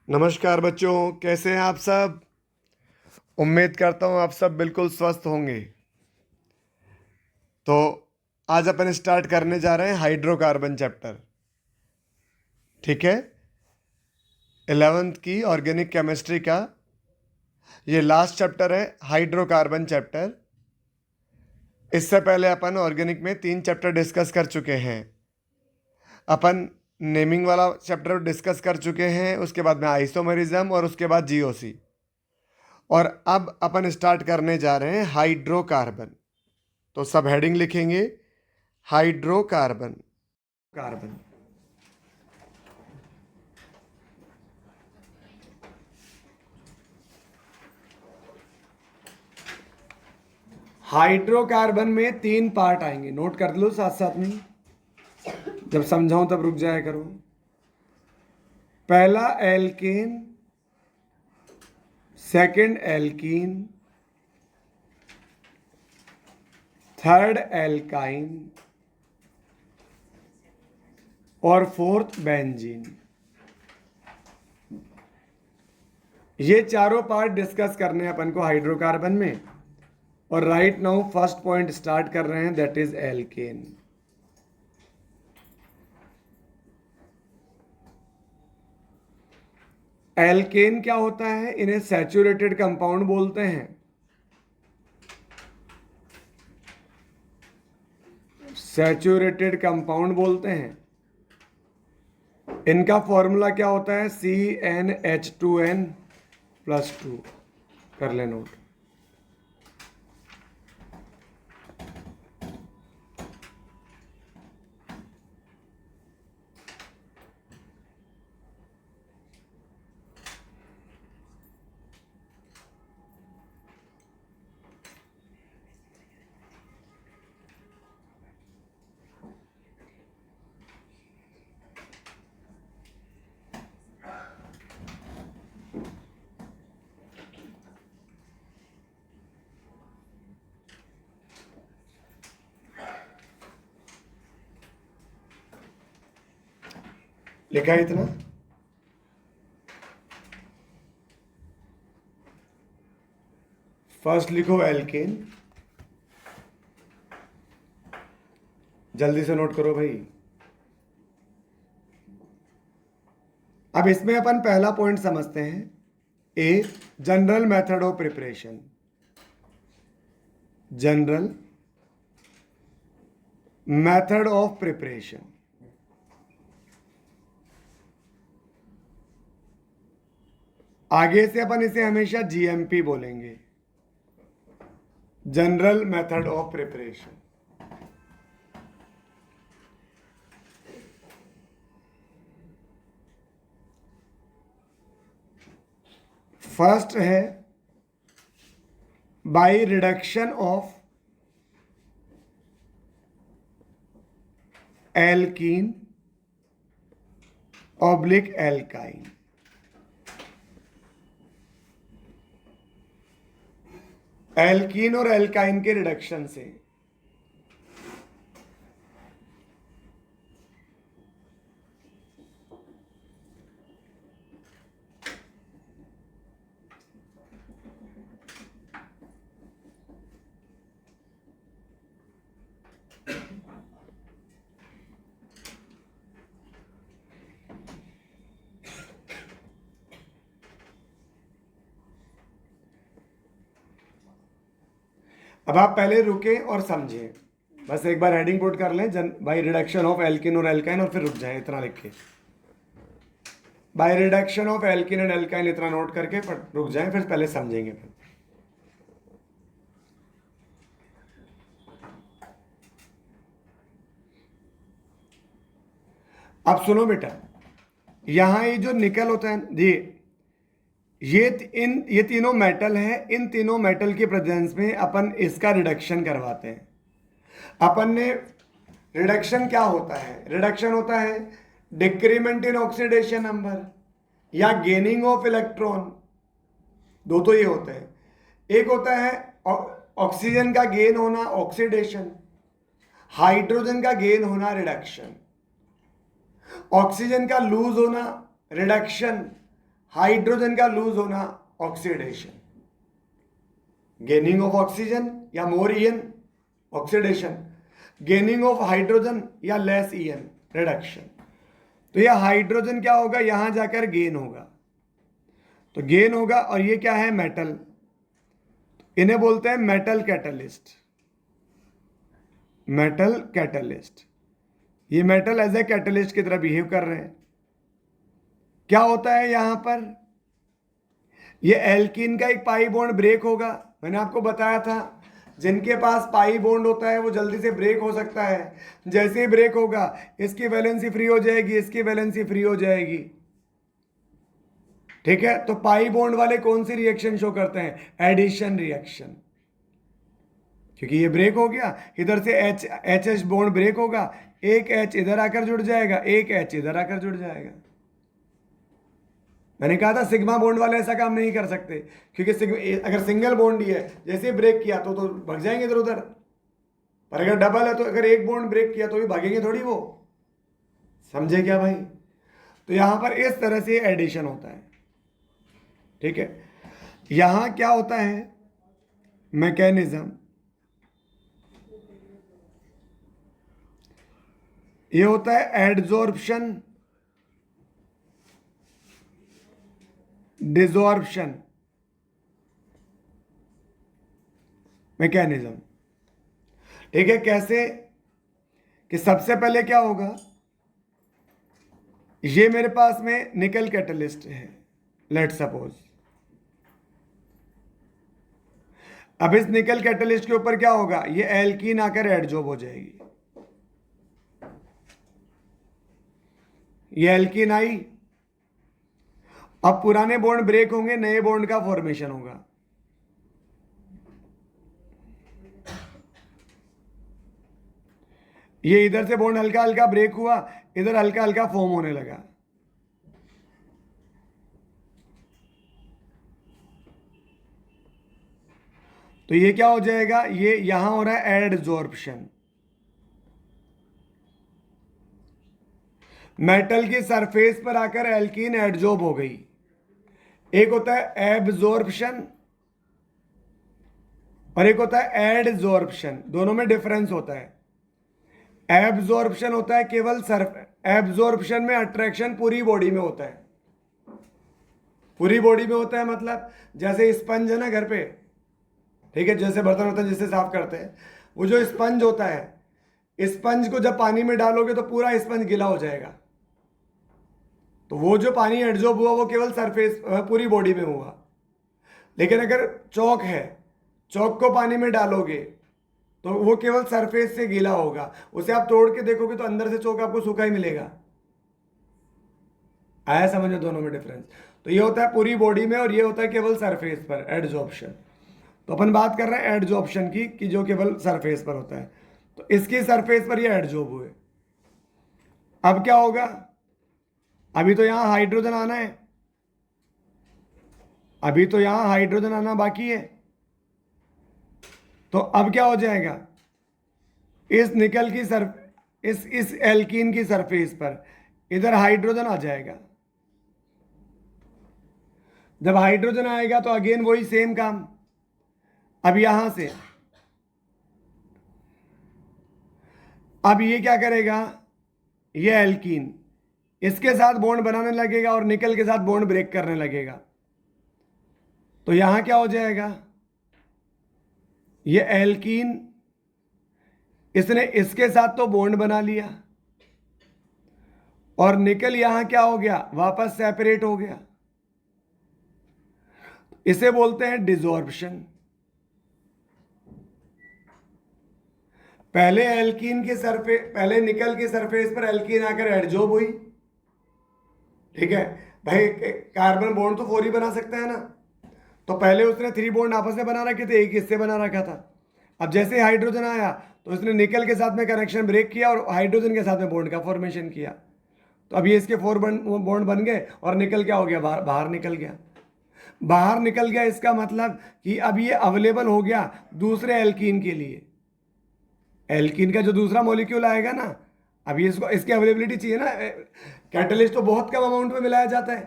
नमस्कार बच्चों, कैसे हैं आप सब। उम्मीद करता हूँ आप सब बिल्कुल स्वस्थ होंगे। तो आज अपन स्टार्ट करने जा रहे हैं हाइड्रोकार्बन चैप्टर। ठीक है, 11th की ऑर्गेनिक केमिस्ट्री का ये लास्ट चैप्टर है, हाइड्रोकार्बन चैप्टर। इससे पहले अपन ऑर्गेनिक में 3 चैप्टर डिस्कस कर चुके हैं। अपन नेमिंग वाला चैप्टर डिस्कस कर चुके हैं, उसके बाद में आइसोमरिज्म और उसके बाद जीओसी। और अब अपन स्टार्ट करने जा रहे हैं हाइड्रोकार्बन। तो सब हेडिंग लिखेंगे, हाइड्रोकार्बन। कार्बन। हाइड्रोकार्बन में 3 पार्ट आएंगे, नोट कर लो साथ साथ में, जब समझाऊं तब रुक जाया करो। पहला alkane, second alkene, third alkyne और फोर्थ बेंजीन। ये चारों पार्ट डिस्कस करने हैं अपन को हाइड्रोकार्बन में। और right now first point start कर रहे हैं, दैट इज एल्केन। एल्केन क्या होता है? इन्हें सैचुरेटेड कंपाउंड बोलते हैं। सैचुरेटेड कंपाउंड बोलते हैं। इनका फॉर्मूला क्या होता है? CnH2n+2। कर ले नोट। लिखा है इतना? फर्स्ट लिखो एल्केन, जल्दी से नोट करो भाई। अब इसमें अपन पहला पॉइंट समझते हैं, a general method of preparation. General method of preparation. आगे से अपन इसे हमेशा जीएमपी बोलेंगे, general method of preparation. First है by reduction of alkene oblique alkyne. Alkene और एल्काइन के रिडक्शन से। अब आप पहले रुके और समझे, बस एक बार हेडिंग पुट कर लें, बाय रिडक्शन ऑफ एल्किन और एल्काइन, और फिर रुक जाए इतना लिख के। By reduction of alkene and alkyne इतना नोट करके रुक जाए, फिर पहले समझेंगे। फिर अब सुनो बेटा, यहां ये जो निकल होता है ये तीनों मेटल है। इन तीनों मेटल के प्रेजेंस में अपन इसका रिडक्शन करवाते हैं। अपन ने रिडक्शन क्या होता है? रिडक्शन होता है डिक्रीमेंट इन ऑक्सीडेशन नंबर या गेनिंग ऑफ इलेक्ट्रॉन। दो तो ये होते हैं। एक होता है ऑक्सीजन का गेन होना, ऑक्सीडेशन। हाइड्रोजन का गेन होना, रिडक्शन। ऑक्सीजन का लूज होना, रिडक्शन। हाइड्रोजन का लूज होना ऑक्सीडेशन, गेनिंग ऑफ ऑक्सीजन या more EN oxidation, gaining of hydrogen या लेस ईएन रिडक्शन। तो यह हाइड्रोजन क्या होगा, यहां जाकर गेन होगा, तो गेन होगा, और ये क्या है, मेटल, इन्हें बोलते हैं मेटल कैटलिस्ट, मेटल कैटलिस्ट। ये मेटल एज ए कैटलिस्ट की तरह बिहेव कर रहे हैं। क्या होता है यहां पर, ये एल्कीन का एक पाई बॉन्ड ब्रेक होगा, मैंने आपको बताया था जिनके पास पाई बॉन्ड होता है वो जल्दी से ब्रेक हो सकता है। जैसे ही ब्रेक होगा इसकी वैलेंसी फ्री हो जाएगी, इसकी वैलेंसी फ्री हो जाएगी, ठीक है। तो पाई बॉन्ड वाले कौन सी रिएक्शन शो करते हैं, एडिशन रिएक्शन, क्योंकि ये ब्रेक हो गया, इधर से एच एच बॉन्ड ब्रेक होगा, एक एच इधर आकर जुड़ जाएगा, एक एच इधर आकर जुड़ जाएगा। मैंने कहा था सिग्मा बॉन्ड वाले ऐसा काम नहीं कर सकते, क्योंकि अगर सिंगल बॉन्ड ही है, जैसे ब्रेक किया तो भाग जाएंगे इधर उधर, पर अगर डबल है तो अगर एक बॉन्ड ब्रेक किया तो भी भागेंगे थोड़ी वो, समझे क्या भाई। तो यहां पर इस तरह से एडिशन होता है, ठीक है। यहां क्या होता है मैकेनिज्म, ये होता है एडजॉर्प्शन, डिसॉर्प्शन मैकेनिज्म, ठीक है। कैसे कि सबसे पहले क्या होगा, ये मेरे पास में निकल कैटलिस्ट है, लेट सपोज। अब इस निकल कैटलिस्ट के ऊपर क्या होगा, ये एल्कीन आकर एडजॉर्ब हो जाएगी, ये एल्कीन आई, अब पुराने बॉन्ड ब्रेक होंगे, नए बॉन्ड का फॉर्मेशन होगा। ये इधर से बॉन्ड हल्का हल्का ब्रेक हुआ, इधर हल्का हल्का फॉर्म होने लगा, तो ये क्या हो जाएगा, ये यहां हो रहा है एडजॉर्प्शन। मेटल की सरफेस पर आकर एल्कीन एडजॉर्ब हो गई। एक होता है एब्जॉर्प्शन और एक होता है एडजॉर्प्शन, दोनों में डिफरेंस होता है। एब्जॉर्प्शन होता है केवल एब्जॉर्प्शन में अट्रैक्शन पूरी बॉडी में होता है, पूरी बॉडी में होता है, मतलब जैसे स्पंज है ना घर पे, ठीक है, जैसे बर्तन होता है जिससे साफ करते हैं, वो जो स्पंज होता है, स्पंज को जब पानी में डालोगे तो पूरा स्पंज गीला हो जाएगा, तो वो जो पानी एडजॉर्ब हुआ वो केवल सरफेस पूरी बॉडी में हुआ। लेकिन अगर चौक है, चौक को पानी में डालोगे तो वो केवल सरफेस से गीला होगा, उसे आप तोड़ के देखोगे तो अंदर से चौक आपको सूखा ही मिलेगा। आया समझ में दोनों में डिफरेंस। तो ये होता है पूरी बॉडी में और ये होता है केवल सरफेस पर एडजॉर्प्शन। तो अपन बात कर रहे हैं एडजॉर्प्शन की, कि जो केवल सरफेस पर होता है, तो इसकी सरफेस पर ये एडजॉर्ब हुए। अब क्या होगा, अभी तो यहां हाइड्रोजन आना है, अभी तो यहां हाइड्रोजन आना बाकी है, तो अब क्या हो जाएगा, इस निकल की इस एल्कीन की सरफेस पर इधर हाइड्रोजन आ जाएगा। जब हाइड्रोजन आएगा तो अगेन वही सेम काम, अब यहां से अब ये क्या करेगा, ये एल्कीन इसके साथ बॉन्ड बनाने लगेगा और निकल के साथ बॉन्ड ब्रेक करने लगेगा। तो यहां क्या हो जाएगा, ये एल्कीन इसने इसके साथ तो बॉन्ड बना लिया और निकल यहां क्या हो गया, वापस सेपरेट हो गया। इसे बोलते हैं डिसॉर्प्शन। पहले एल्कीन के सरफेस, पहले निकल के सरफेस पर एल्कीन आकर एडजॉर्ब हुई, ठीक है भाई। कार्बन बॉन्ड तो 4 ही बना सकता है ना, तो पहले उसने 3 बॉन्ड आपस में बना रखे थे, एक इससे बना रखा था। अब जैसे हाइड्रोजन आया तो उसने निकल के साथ में कनेक्शन ब्रेक किया और हाइड्रोजन के साथ में बॉन्ड का फॉर्मेशन किया, तो अब ये इसके 4 बॉन्ड बन गए और निकल क्या हो गया, बाहर निकल गया। बाहर निकल गया इसका मतलब कि अब ये अवेलेबल हो गया दूसरे एल्कीन के लिए। एल्कीन का जो दूसरा मॉलिक्यूल आएगा ना, अभी इसको इसकी अवेलेबिलिटी चाहिए ना, कैटलिस्ट तो बहुत कम अमाउंट में मिलाया जाता है,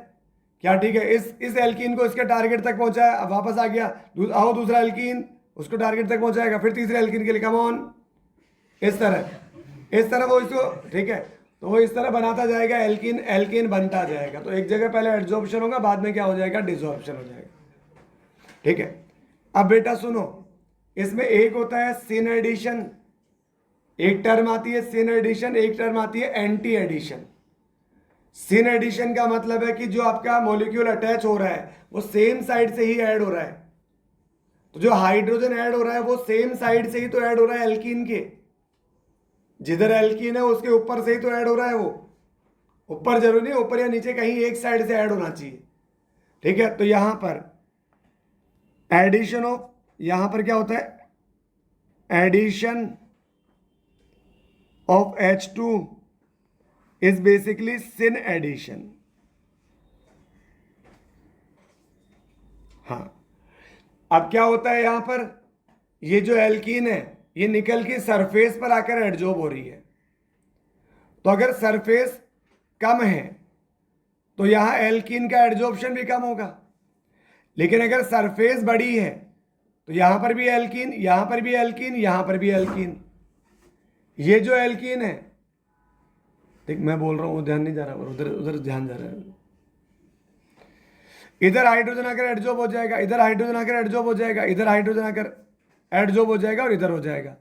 क्या ठीक है? इस एल्कीन को इसके टारगेट तक पहुंचाया, अब वापस आ गया, आओ दूसरा एल्कीन उसको टारगेट तक पहुंचाएगा, फिर तीसरे एल्कीन के लिए कम ऑन, इस तरह वो इसको, ठीक है, तो वो इस तरह बनाता जाएगा, एल्कीन एल्कीन बनता जाएगा। तो एक जगह पहले एड्जॉर्प्शन होगा, बाद में क्या हो जाएगा? डिसॉर्प्शन हो जाएगा। ठीक है, अब बेटा सुनो, इसमें एक होता है सिन एडिशन, एक टर्म आती है सिन एडिशन, एक टर्म आती है एंटी एडिशन। सिन एडिशन का मतलब है कि जो आपका मॉलिक्यूल अटैच हो रहा है वो सेम साइड से ही ऐड हो रहा है। तो जो हाइड्रोजन ऐड हो रहा है वो सेम साइड से ही तो ऐड हो रहा है एल्कीन के, जिधर एल्कीन है उसके ऊपर से ही तो ऐड हो रहा है, वो ऊपर जरूरी नहीं, ऊपर या नीचे कहीं एक साइड से ऐड होना चाहिए। ठीक है, तो यहां पर एडिशन ऑफ, यहां पर क्या होता है? Addition of H2 is basically syn addition. हाँ, अब क्या होता है यहां पर? ये जो एल्कीन है ये निकल के सरफेस पर आकर एडजॉर्ब हो रही है। तो अगर सरफेस कम है तो यहां एल्कीन का एडजॉर्प्शन भी कम होगा, लेकिन अगर सरफेस बड़ी है तो यहां पर भी एल्कीन, यहां पर भी एल्कीन, यहां पर भी एल्कीन। ये जो एल्कीन है, ठीक मैं बोल रहा हूं, ध्यान नहीं जा रहा, उधर उधर ध्यान जा रहा है। इधर हाइड्रोजन आकर एडजॉर्ब हो जाएगा, इधर हाइड्रोजन आकर एडजॉर्ब हो जाएगा, इधर हाइड्रोजन आकर एडजॉर्ब हो जाएगा और इधर हो जाएगा।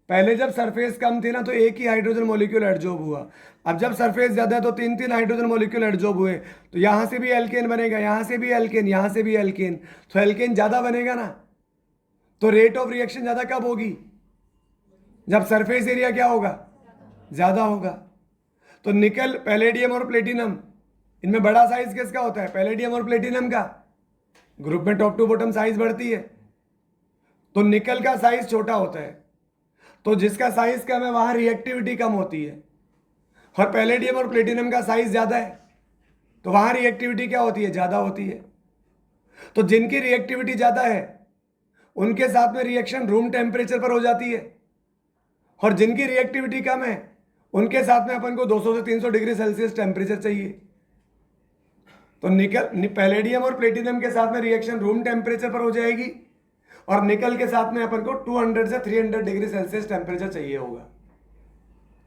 पहले जब सरफेस कम थी ना तो एक ही हाइड्रोजन मॉलिक्यूल एडजॉर्ब हुआ, अब जब सरफेस ज्यादा है तो तीन तीन हाइड्रोजन मॉलिक्यूल एडजॉर्ब हुए, तो यहां से भी एल्केन बनेगा, यहां से भी एल्केन, यहां से भी एल्केन, तो एल्केन ज्यादा बनेगा ना। तो रेट ऑफ रिएक्शन ज्यादा कब होगी? जब सरफेस एरिया क्या होगा? ज्यादा होगा। तो निकल, पैलेडियम और प्लेटिनम, इनमें बड़ा साइज किसका होता है? पैलेडियम और प्लेटिनम का। ग्रुप में टॉप टू बॉटम साइज बढ़ती है, तो निकल का साइज छोटा होता है, तो जिसका साइज कम है वहां रिएक्टिविटी कम होती है, और पैलेडियम और प्लेटिनम का साइज ज्यादा है तो वहां रिएक्टिविटी क्या होती है? ज्यादा होती है। तो जिनकी रिएक्टिविटी ज्यादा है उनके साथ में रिएक्शन रूम टेम्परेचर पर हो जाती है, और जिनकी रिएक्टिविटी कम है उनके साथ में अपन को 200 से 300 डिग्री सेल्सियस टेम्परेचर चाहिए। तो निकल, पैलेडियम और प्लेटिनम के साथ में रिएक्शन रूम टेम्परेचर पर हो जाएगी, और निकल के साथ में अपन को 200 से 300 डिग्री सेल्सियस टेम्परेचर चाहिए होगा,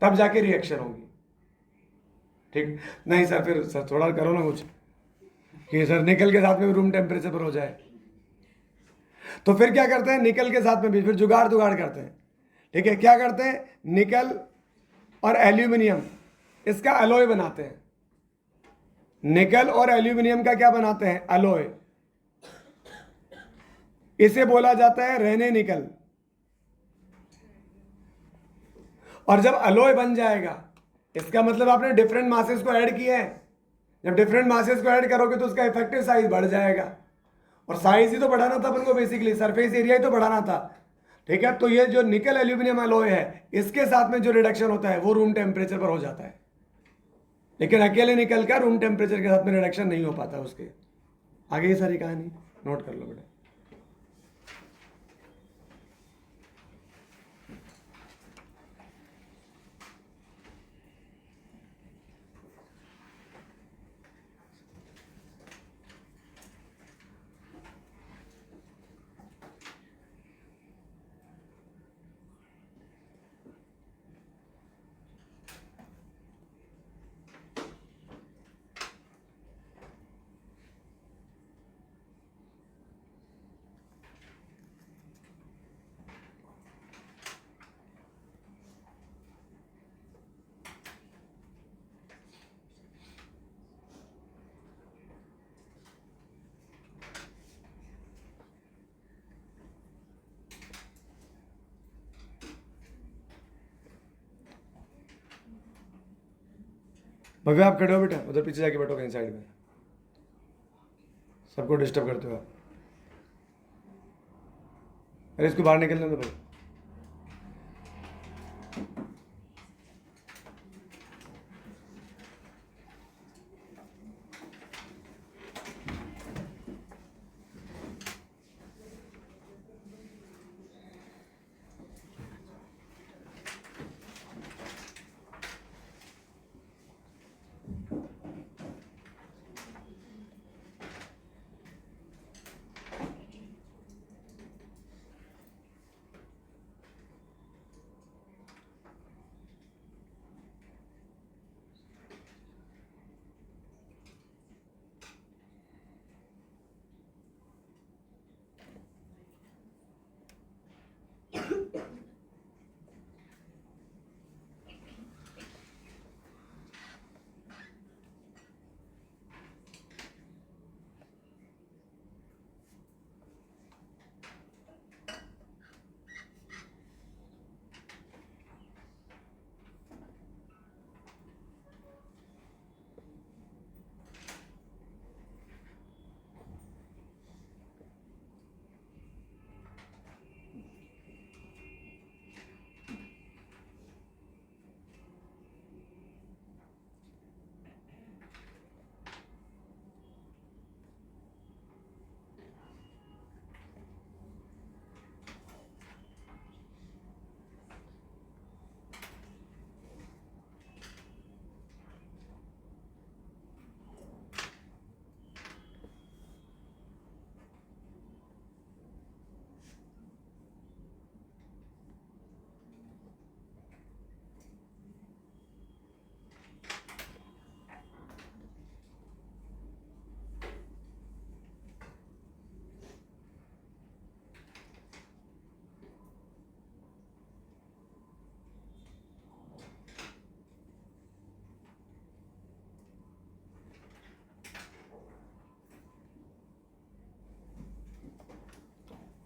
तब जाके रिएक्शन होगी। ठीक नहीं सर, फिर सर थोड़ा करो ना कुछ कि सर निकल के साथ में रूम टेम्परेचर पर हो जाए। तो फिर क्या करते हैं? निकल के साथ में भी फिर जुगाड़ करते हैं। ठीक है, क्या करते हैं? निकल और एल्यूमिनियम, इसका अलॉय बनाते हैं। निकल और एल्यूमिनियम का क्या बनाते हैं? अलॉय। इसे बोला जाता है रेने निकल। और जब अलॉय बन जाएगा, इसका मतलब आपने डिफरेंट मासेस को ऐड किया है। जब डिफरेंट मासेस को ऐड करोगे तो उसका इफेक्टिव साइज बढ़ जाएगा, और साइज ही तो बढ़ाना था अपन को, बेसिकली सरफेस एरिया ही तो बढ़ाना था। ठीक है, तो ये जो निकल एल्यूमिनियम अलॉय है इसके साथ में जो रिडक्शन होता है वो रूम टेम्परेचर पर हो जाता है, लेकिन अकेले निकल का रूम टेम्परेचर के साथ में रिडक्शन नहीं हो पाता उसके। आगे ये सारी कहानी नोट कर लो बेटा। भव्या आप खड़े हो बेटा, उधर पीछे जाके बैठो कहीं साइड में, सबको डिस्टर्ब करते हो आप। अरे इसको बाहर निकलने दो भाई।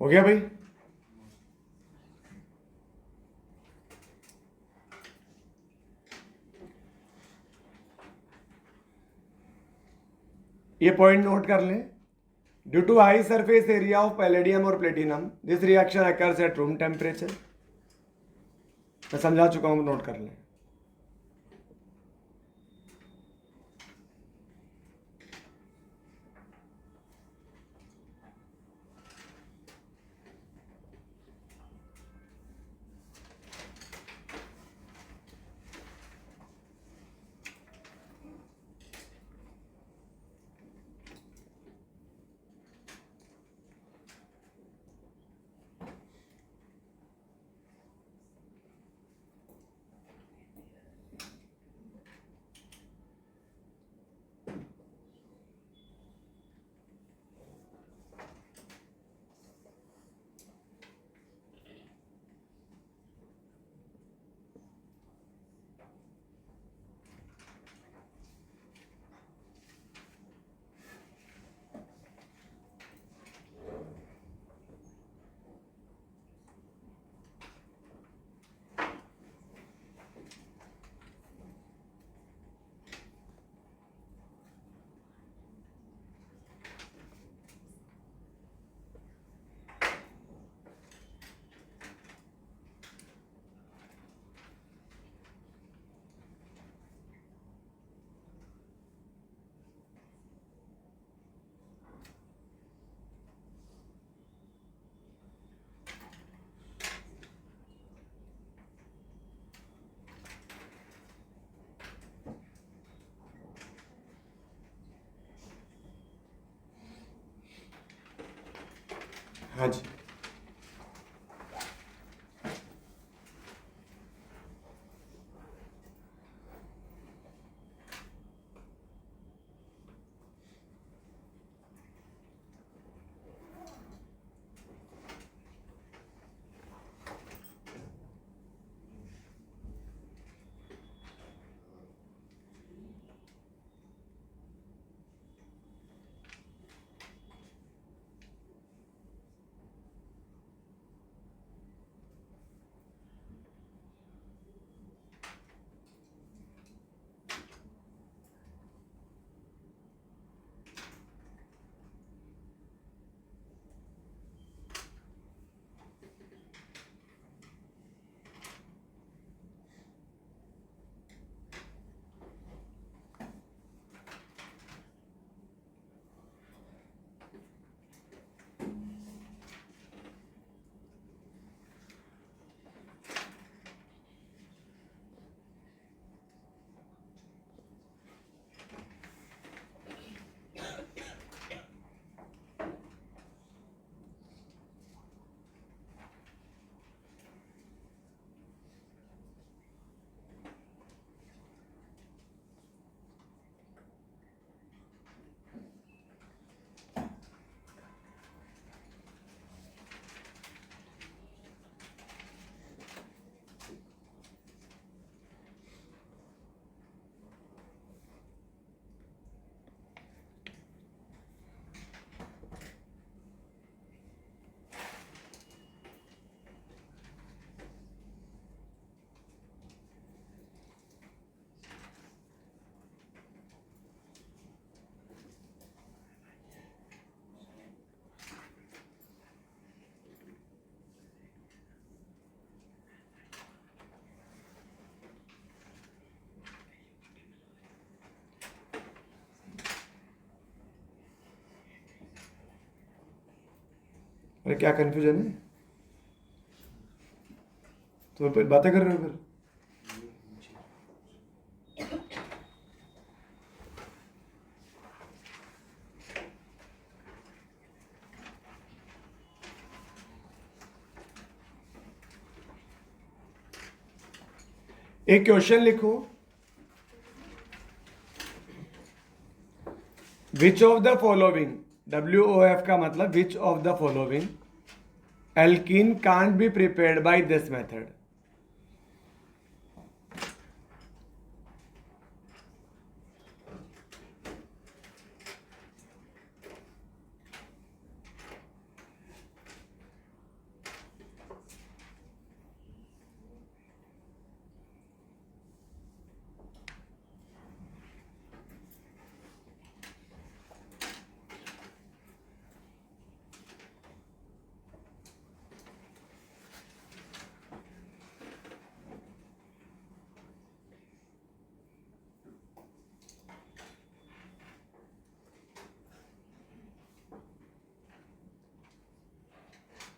हो गया भाई? ये पॉइंट नोट कर लें. Due to high surface area of palladium और platinum this reaction occurs at room temperature. मैं समझा चुका हूं, नोट कर लें. हाँ जी. अरे क्या कंफ्यूजन है? तो फिर बातें कर रहे हो फिर? एक क्वेश्चन लिखो. Which of the following, WOF का मतलब which of the following alkene can't be prepared by this method.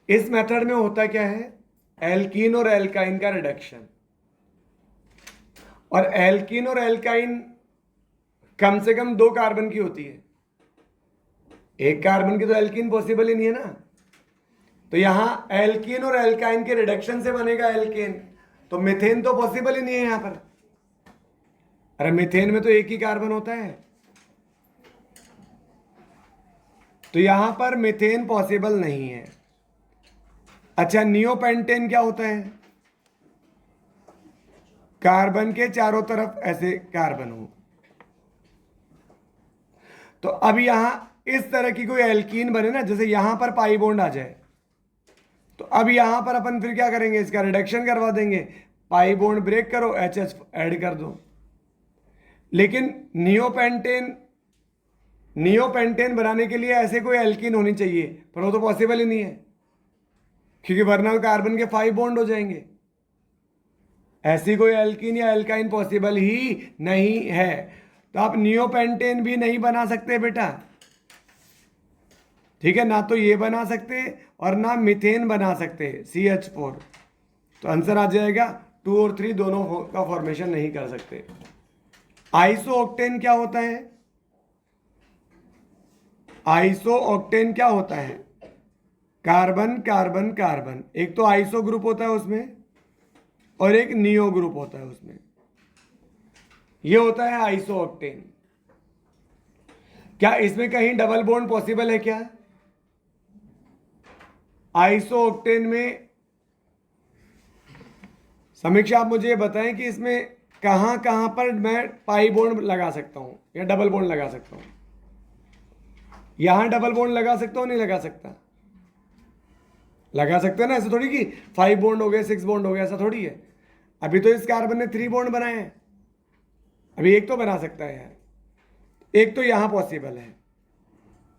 इस मेथड में होता क्या है, एल्कीन और एल्काइन का रिडक्शन, और एल्कीन और एल्काइन कम से कम 2 कार्बन की होती है, 1 कार्बन की तो एल्कीन पॉसिबल ही नहीं है ना। तो यहां एल्कीन और एल्काइन के रिडक्शन से बनेगा एल्केन, तो मीथेन तो पॉसिबल ही नहीं है यहां पर। अरे मीथेन में तो 1 ही कार्बन होता है, तो यहां पर मीथेन पॉसिबल नहीं है। अच्छा, नियोपेंटेन क्या होता है, कार्बन के चारों तरफ ऐसे कार्बन हो। तो अब यहां इस तरह की कोई एल्कीन बने ना, जैसे यहां पर पाई बॉन्ड आ जाए, तो अब यहां पर अपन फिर क्या करेंगे, इसका रिडक्शन करवा देंगे, पाई बॉन्ड ब्रेक करो, एच ऐड कर दो। लेकिन नियोपेंटेन बनाने के लिए ऐसे कोई एल्कीन होनी चाहिए, पर वो तो पॉसिबल ही नहीं है, क्योंकि वरना कार्बन के 5 बॉन्ड हो जाएंगे। ऐसी कोई एल्कीन या एल्काइन पॉसिबल ही नहीं है, तो आप नियोपेंटेन भी नहीं बना सकते बेटा, ठीक है ना। तो ये बना सकते और ना मीथेन बना सकते, CH4। तो आंसर आ जाएगा 2 और 3 दोनों का फॉर्मेशन नहीं कर सकते। आइसोऑक्टेन क्या होता है, आइसोऑक्टेन क्या होता है, कार्बन कार्बन कार्बन, एक तो आइसो ग्रुप होता है उसमें और एक नियो ग्रुप होता है उसमें, ये होता है आइसोऑक्टेन। क्या इसमें कहीं डबल बॉन्ड पॉसिबल है क्या, आइसोऑक्टेन में? समीक्षा आप मुझे बताएं कि इसमें कहां कहां पर मैं पाई बॉन्ड लगा सकता हूं या डबल बॉन्ड लगा सकता हूं। यहां डबल बॉन्ड लगा सकता हूं, नहीं लगा सकता, लगा सकते हैं ना, ऐसा थोड़ी कि 5 बॉन्ड हो गए 6 बॉन्ड हो गए, ऐसा थोड़ी है। अभी तो इस कार्बन ने 3 बॉन्ड बनाए हैं, अभी एक तो बना सकता है यार, एक तो यहां पॉसिबल है।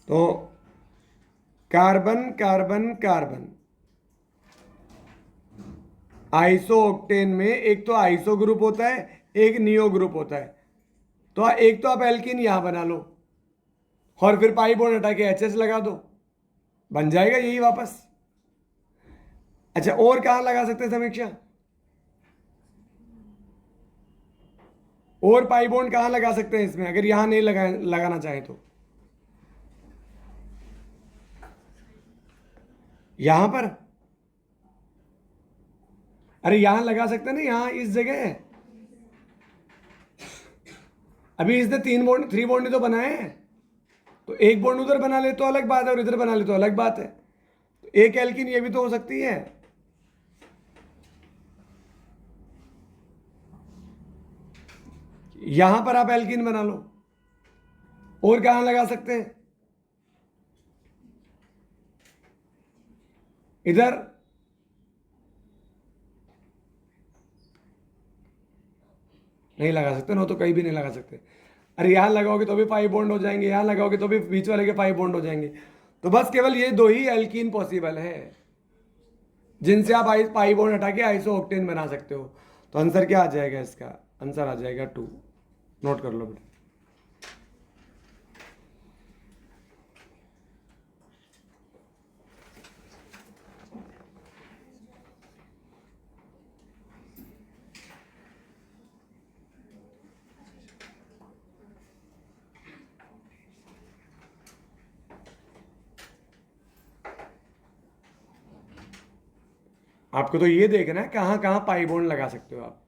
तो कार्बन कार्बन कार्बन, आइसोऑक्टेन में एक तो आइसो ग्रुप होता है, एक नियो ग्रुप होता है। तो एक तो आप एल्कीन यहां बना लो और फिर पाई बॉन्ड हटा के HH लगा दो, बन जाएगा यही वापस। अच्छा, और कहां लगा सकते हैं समीक्षा, और पाई बॉन्ड कहां लगा सकते हैं इसमें, अगर यहां नहीं लगाना चाहे तो? यहां पर, अरे यहां लगा सकते हैं ना, यहां इस जगह है। अभी इसने 3 बॉन्ड ही तो बनाए हैं, तो एक बॉन्ड उधर बना ले तो अलग बात है और इधर बना ले तो अलग बात है। तो एक एल्कीन ये भी तो हो सकती है। यहां पर आप एल्कीन बना लो, और कहां लगा सकते हैं, इधर। नहीं लगा सकते ना, तो कहीं भी नहीं लगा सकते। अरे यहां लगाओगे तो भी 5 बॉन्ड हो जाएंगे, यहां लगाओगे तो भी बीच वाले के 5 बॉन्ड हो जाएंगे। तो बस केवल ये 2 ही एल्कीन पॉसिबल है जिनसे आप पाई बॉन्ड हटा के आइसोऑक्टेन बना सकते हो। तो आंसर क्या आ जाएगा इसका, आंसर आ जाएगा 2। नोट कर लो बेटा। आपको तो ये देखना है कहां कहां पाई बॉन्ड लगा सकते हो आप।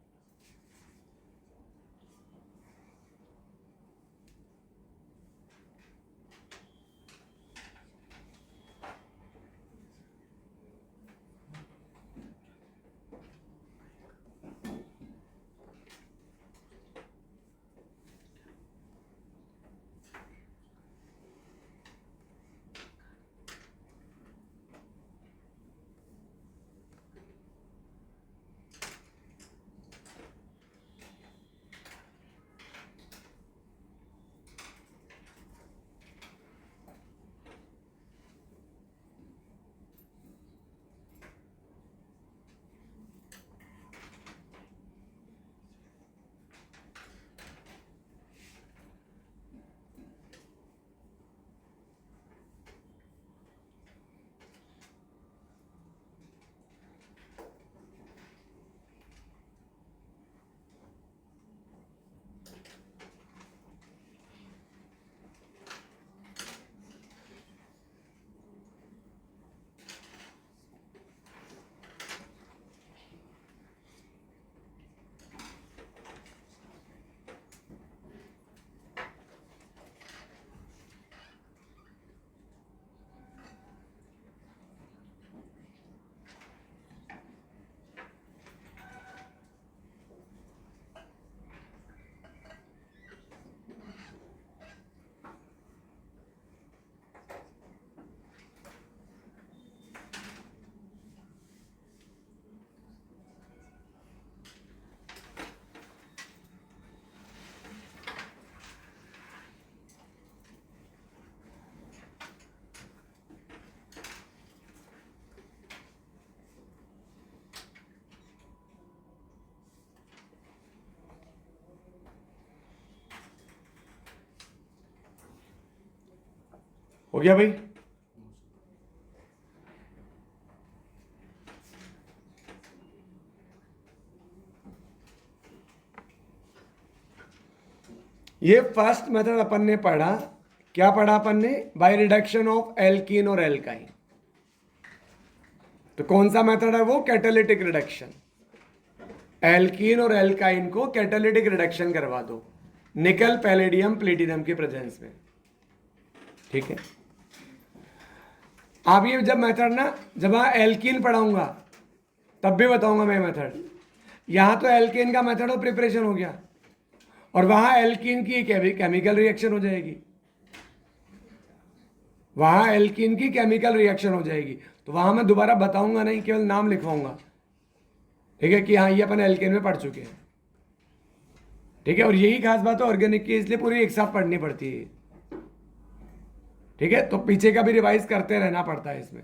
हो गया भाई? ये फर्स्ट मेथड अपन ने पढ़ा। क्या पढ़ा अपन ने? बाय रिडक्शन ऑफ एल्कीन और एल्काइन। तो कौन सा मेथड है वो? Catalytic reduction. एल्कीन और एल्काइन को कैटालिटिक रिडक्शन करवा दो निकल पैलेडियम प्लेटिनम के प्रेजेंस में। ठीक है। आप ये जब मेथड ना, जब एल्कीन पढ़ाऊंगा तब भी बताऊंगा मैं मेथड। यहां तो एल्कीन का मेथड और प्रिपरेशन हो गया, और वहां एल्कीन की केमिकल रिएक्शन हो जाएगी। वहां एल्कीन की केमिकल रिएक्शन हो जाएगी, तो वहां मैं दोबारा बताऊंगा नहीं, केवल नाम लिखवाऊंगा। ठीक है कि हाँ ये अपन एल्केन में पढ़ चुके हैं। ठीक है। और यही खास बात है ऑर्गेनिक की, इसलिए पूरी एक साथ पढ़नी पड़ती है। ठीक है। तो पीछे का भी रिवाइज करते रहना पड़ता है इसमें।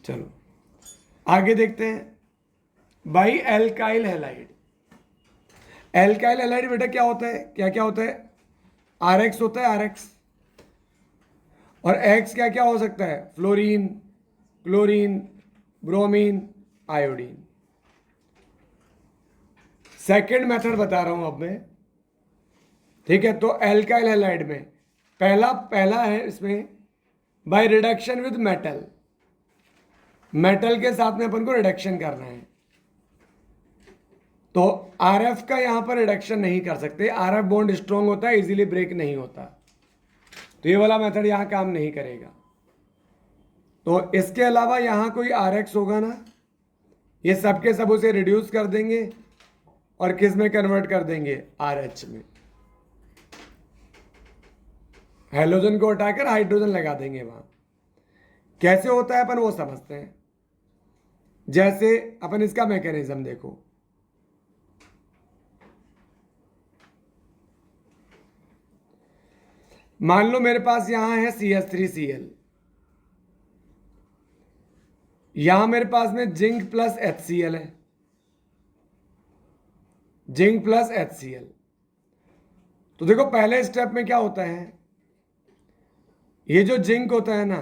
चलो आगे देखते हैं। By alkyl halide. Alkyl halide बेटा क्या होता है? क्या क्या होता है? RX होता है, RX। और X क्या क्या हो सकता है? Fluorine, chlorine, bromine, iodine. Second method बता रहा हूं अब मैं। ठीक है। तो एल्काइल हैलाइड में पहला है इसमें by reduction with metal. Metal के साथ में अपन को रिडक्शन करना है, तो RF का यहां पर रिडक्शन नहीं कर सकते। RF बॉन्ड स्ट्रॉन्ग होता है, इजीली ब्रेक नहीं होता, तो ये वाला मेथड यहां काम नहीं करेगा। तो इसके अलावा यहां कोई RX होगा ना, ये सब के सब उसे रिड्यूस कर देंगे और किस में कन्वर्ट कर देंगे? RH में। हेलोजन को हटाकर हाइड्रोजन लगा देंगे वहां। कैसे होता है अपन वो समझते हैं। जैसे अपन इसका मैकेनिज्म देखो। मान लो मेरे पास यहां है CH3Cl, यहां मेरे पास में जिंक प्लस HCl है, जिंक प्लस HCl। तो देखो पहले स्टेप में क्या होता है, ये जो जिंक होता है ना,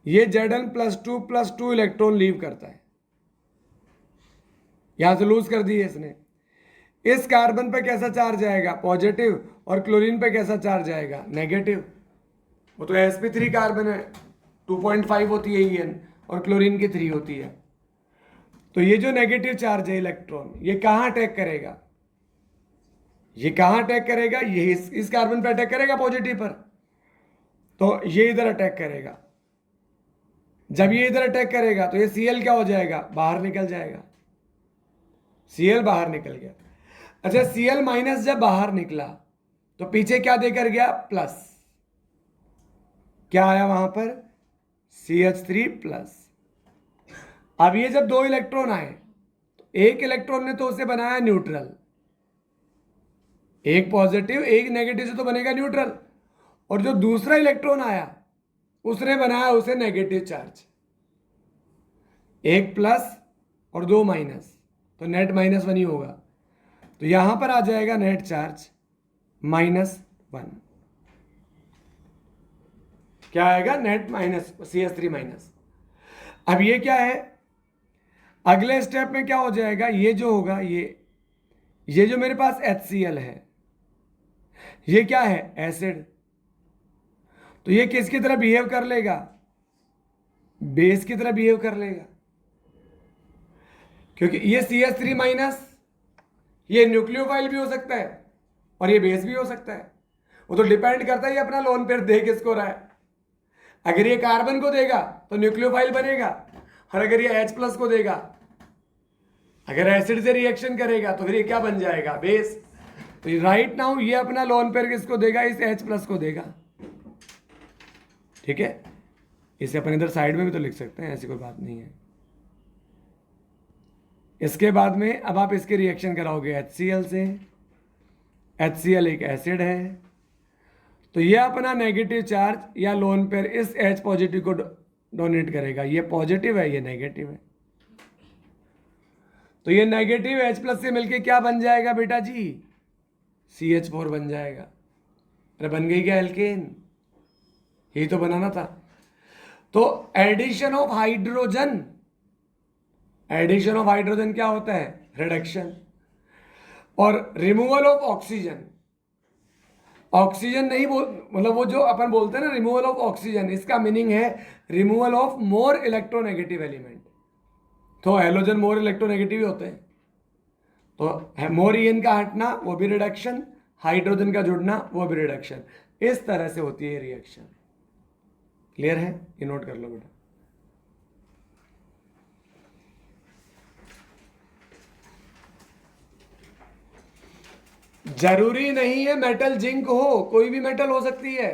ये Zn+2+2 इलेक्ट्रॉन लीव करता है, यहां से लूज कर दिए इसने। इस कार्बन पे कैसा चार्ज आएगा? पॉजिटिव। और क्लोरीन पे कैसा चार्ज आएगा? नेगेटिव। वो तो sp3 कार्बन है, 2.5 होती है En, और क्लोरीन की 3 होती है। तो ये जो नेगेटिव चार्ज है इलेक्ट्रॉन, ये कहां अटैक करेगा? ये कहां अटैक करेगा? ये इस कार्बन पे अटैक करेगा, पॉजिटिव पर। तो ये इधर अटैक करेगा। जब ये इधर अटैक करेगा तो ये Cl क्या हो जाएगा? बाहर निकल जाएगा। Cl बाहर निकल गया। अच्छा, Cl माइनस जब बाहर निकला तो पीछे क्या देकर गया? प्लस। क्या आया वहां पर? CH3 plus. अब ये जब 2 इलेक्ट्रॉन आए तो एक इलेक्ट्रॉन ने तो उसे बनाया न्यूट्रल, एक पॉजिटिव एक नेगेटिव से तो बनेगा न्यूट्रल। और जो दूसरा इलेक्ट्रॉन आया उसने बनाया उसे नेगेटिव चार्ज, एक प्लस और 2 माइनस, तो नेट -1 ही होगा। तो यहां पर आ जाएगा नेट चार्ज -1। क्या आएगा? Net CH3 minus. अब ये क्या है? अगले स्टेप में क्या हो जाएगा? ये जो होगा, ये जो मेरे पास HCl है, ये क्या है? एसिड। तो ये किसकी तरह बिहेव कर लेगा? बेस की तरह बिहेव कर लेगा, क्योंकि ये CH3 माइनस, ये न्यूक्लियोफाइल भी हो सकता है और ये बेस भी हो सकता है। वो तो डिपेंड करता है अपना लोन पेयर दे किसको रहा है। अगर ये कार्बन को देगा तो न्यूक्लियोफाइल बनेगा, और अगर ये H+ को देगा, अगर एसिड से रिएक्शन करेगा तो फिर ये क्या बन जाएगा? बेस। तो राइट नाउ ये अपना लोन पेयर किसको देगा? इस H+ को देगा। ठीक है। इसे अपन इधर साइड में भी तो लिख सकते हैं, ऐसी कोई बात नहीं है। इसके बाद में अब आप इसके रिएक्शन कराओगे HCl से। HCl एक एसिड है, तो ये अपना नेगेटिव चार्ज या लोन पेयर इस H पॉजिटिव को डोनेट करेगा। ये पॉजिटिव है, ये नेगेटिव है, तो ये नेगेटिव H+ से मिलके क्या बन जाएगा बेटा जी? CH4 बन जाएगा। अरे बन गई क्या एल्केन? यही तो बनाना था। तो addition of hydrogen, addition of hydrogen क्या होता है? रिडक्शन। और रिमूवल ऑफ ऑक्सीजन, ऑक्सीजन नहीं बोल, मतलब वो जो अपन बोलते हैं ना रिमूवल ऑफ ऑक्सीजन, इसका मीनिंग है removal of more electronegative element. तो हेलोजन मोर इलेक्ट्रोनेगेटिव ही होते हैं, तो मोर ईएन का हटना वो भी रिडक्शन, हाइड्रोजन का जुड़ना वो भी रिडक्शन। इस तरह से होती है रिएक्शन। क्लियर है? ये नोट कर लो बेटा। जरूरी नहीं है मेटल जिंक हो, कोई भी मेटल हो सकती है।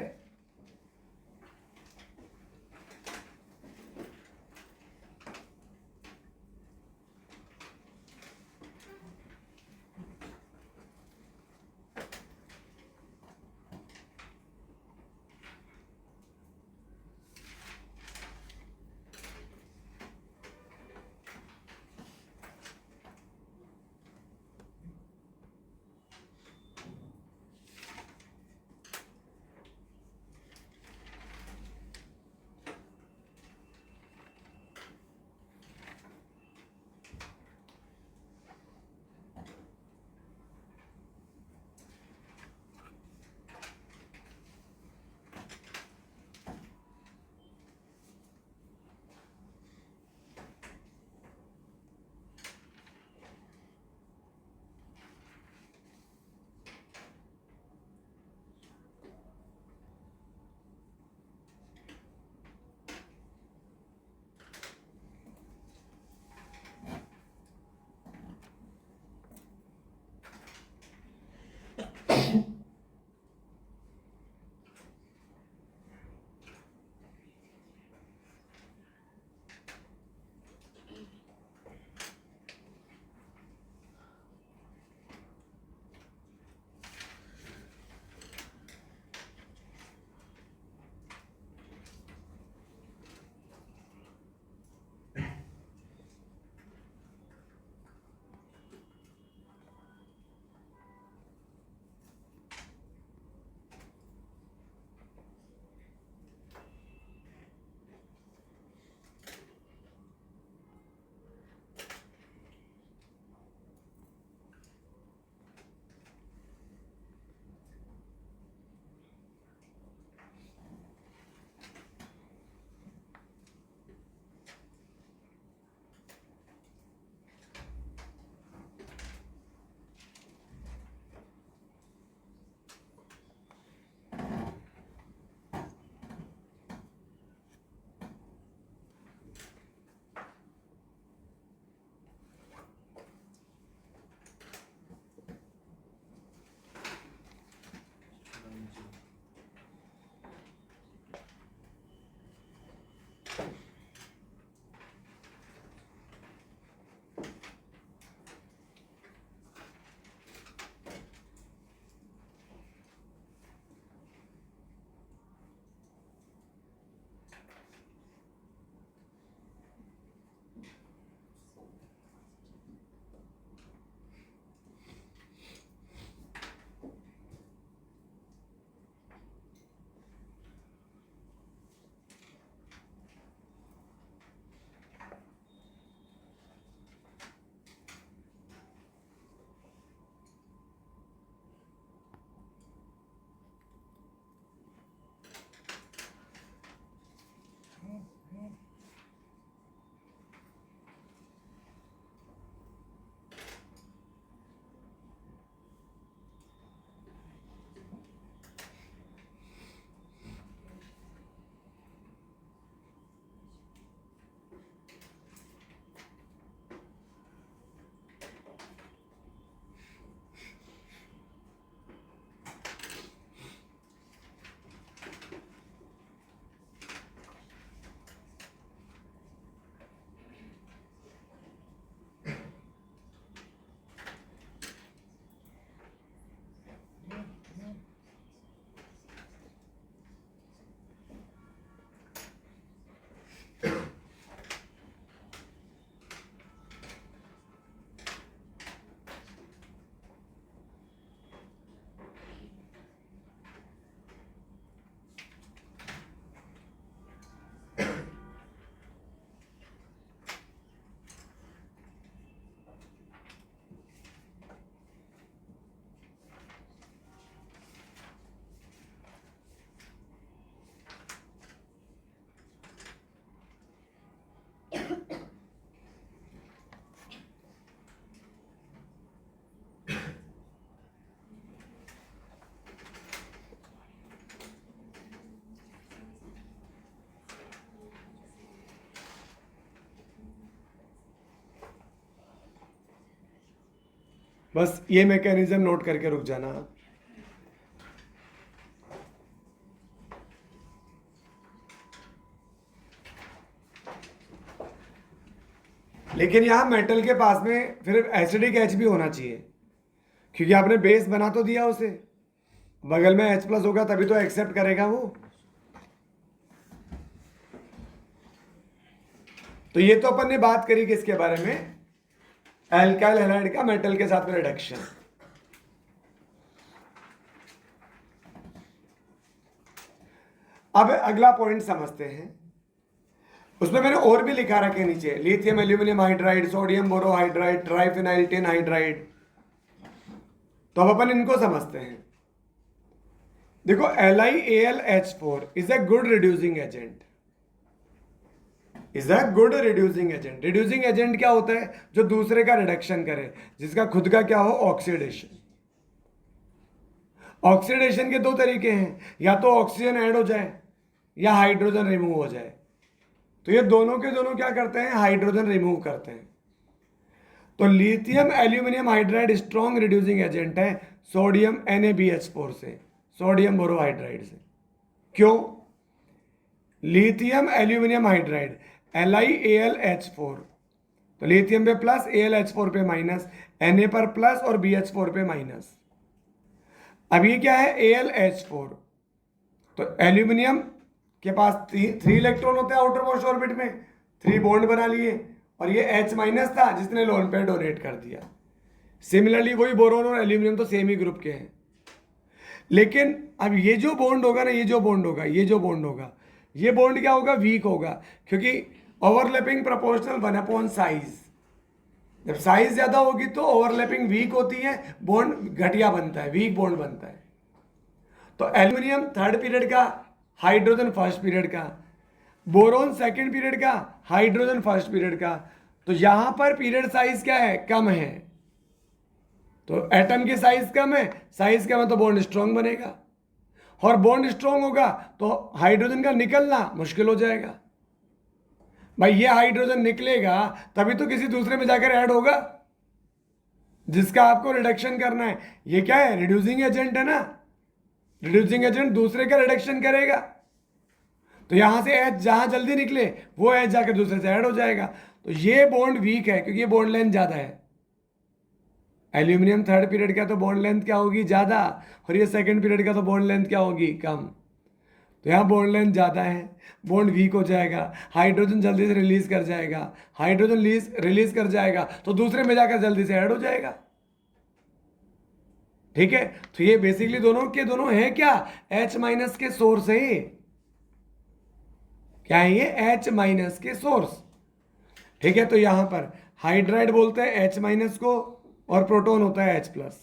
बस ये मैकेनिज्म नोट करके रुक जाना आप। लेकिन यहां मेटल के पास में फिर एसिडिक एच भी होना चाहिए, क्योंकि आपने बेस बना तो दिया उसे, बगल में H प्लस होगा तभी तो एक्सेप्ट करेगा वो। तो ये तो अपन ने बात करी किसके बारे में, एल्काइल हैलाइड का मेटल के साथ में रिडक्शन। अब अगला पॉइंट समझते हैं, उसमें मैंने और भी लिखा रखे नीचे, lithium aluminium hydride, sodium borohydride, triphenyl tin hydride. तो अब अपन इनको समझते हैं। देखो LiAlH4 is a good reducing agent, is a good reducing agent. Reducing agent क्या होता है, जो दूसरे का रिडक्शन करे, जिसका खुद का क्या हो, ऑक्सीडेशन। ऑक्सीडेशन के दो तरीके हैं, या तो ऑक्सीजन ऐड हो जाए या हाइड्रोजन रिमूव हो जाए। तो ये दोनों के दोनों क्या करते हैं, हाइड्रोजन रिमूव करते हैं। तो lithium aluminium hydride strong reducing agent है सोडियम NaBH4 से, सोडियम बोरोहाइड्राइड से। क्यों, लिथियम एल्यूमिनियम हाइड्राइड LiAlH4, तो लिथियम पे प्लस, AlH4 पे माइनस, Na पर प्लस और BH4 पे माइनस। अब ये क्या है, AlH4, तो एल्यूमिनियम के पास 3 इलेक्ट्रॉन होते हैं आउटर मोस्ट ऑर्बिट में, 3 बॉन्ड बना लिए, और ये H माइनस था जिसने लोन पेयर डोनेट कर दिया। सिमिलरली वही बोरोन और एल्यूमिनियम तो सेम ही ग्रुप के हैं। लेकिन अब ये जो बॉन्ड होगा ना, ये जो बॉन्ड होगा, ये जो बॉन्ड होगा, ये बॉन्ड क्या होगा, वीक होगा, क्योंकि ओवरलैपिंग प्रोपोर्शनल 1 साइज। जब साइज ज्यादा होगी तो ओवरलैपिंग वीक होती है, बॉन्ड घटिया बनता है, वीक बॉन्ड बनता है। तो एल्यूमिनियम थर्ड पीरियड का, हाइड्रोजन फर्स्ट पीरियड का, बोरोन सेकंड पीरियड का, हाइड्रोजन फर्स्ट पीरियड का। तो यहां पर पीरियड साइज क्या है, कम है, तो एटम की साइज कम है, साइज कम है तो बॉन्ड स्ट्रॉन्ग बनेगा, और बॉन्ड स्ट्रॉन्ग होगा तो हाइड्रोजन का निकलना मुश्किल हो जाएगा। भाई ये हाइड्रोजन निकलेगा तभी तो किसी दूसरे में जाकर ऐड होगा, जिसका आपको रिडक्शन करना है। ये क्या है, रिड्यूसिंग एजेंट है ना, रिड्यूसिंग एजेंट दूसरे का रिडक्शन करेगा, तो यहां से H जहां जल्दी निकले वो H जाकर दूसरे से ऐड हो जाएगा। तो ये बॉन्ड वीक है क्योंकि ये बॉन्ड लेंथ ज्यादा है। एल्यूमिनियम थर्ड पीरियड का तो बॉन्ड लेंथ क्या होगी, ज्यादा, और ये सेकंड पीरियड का तो बॉन्ड लेंथ क्या होगी, कम। तो यहाँ बॉन्ड लेंथ ज़्यादा है, बॉन्ड वीक हो जाएगा, हाइड्रोजन जल्दी से रिलीज कर जाएगा, हाइड्रोजन रिलीज कर जाएगा तो दूसरे में जाकर जल्दी से ऐड हो जाएगा। ठीक है, तो ये बेसिकली दोनों के दोनों है क्या, H माइनस के सोर्स है। क्या है ये, H माइनस के सोर्स। ठीक है, तो यहां पर हाइड्राइड बोलते हैं H माइनस को, और प्रोटॉन होता है H प्लस।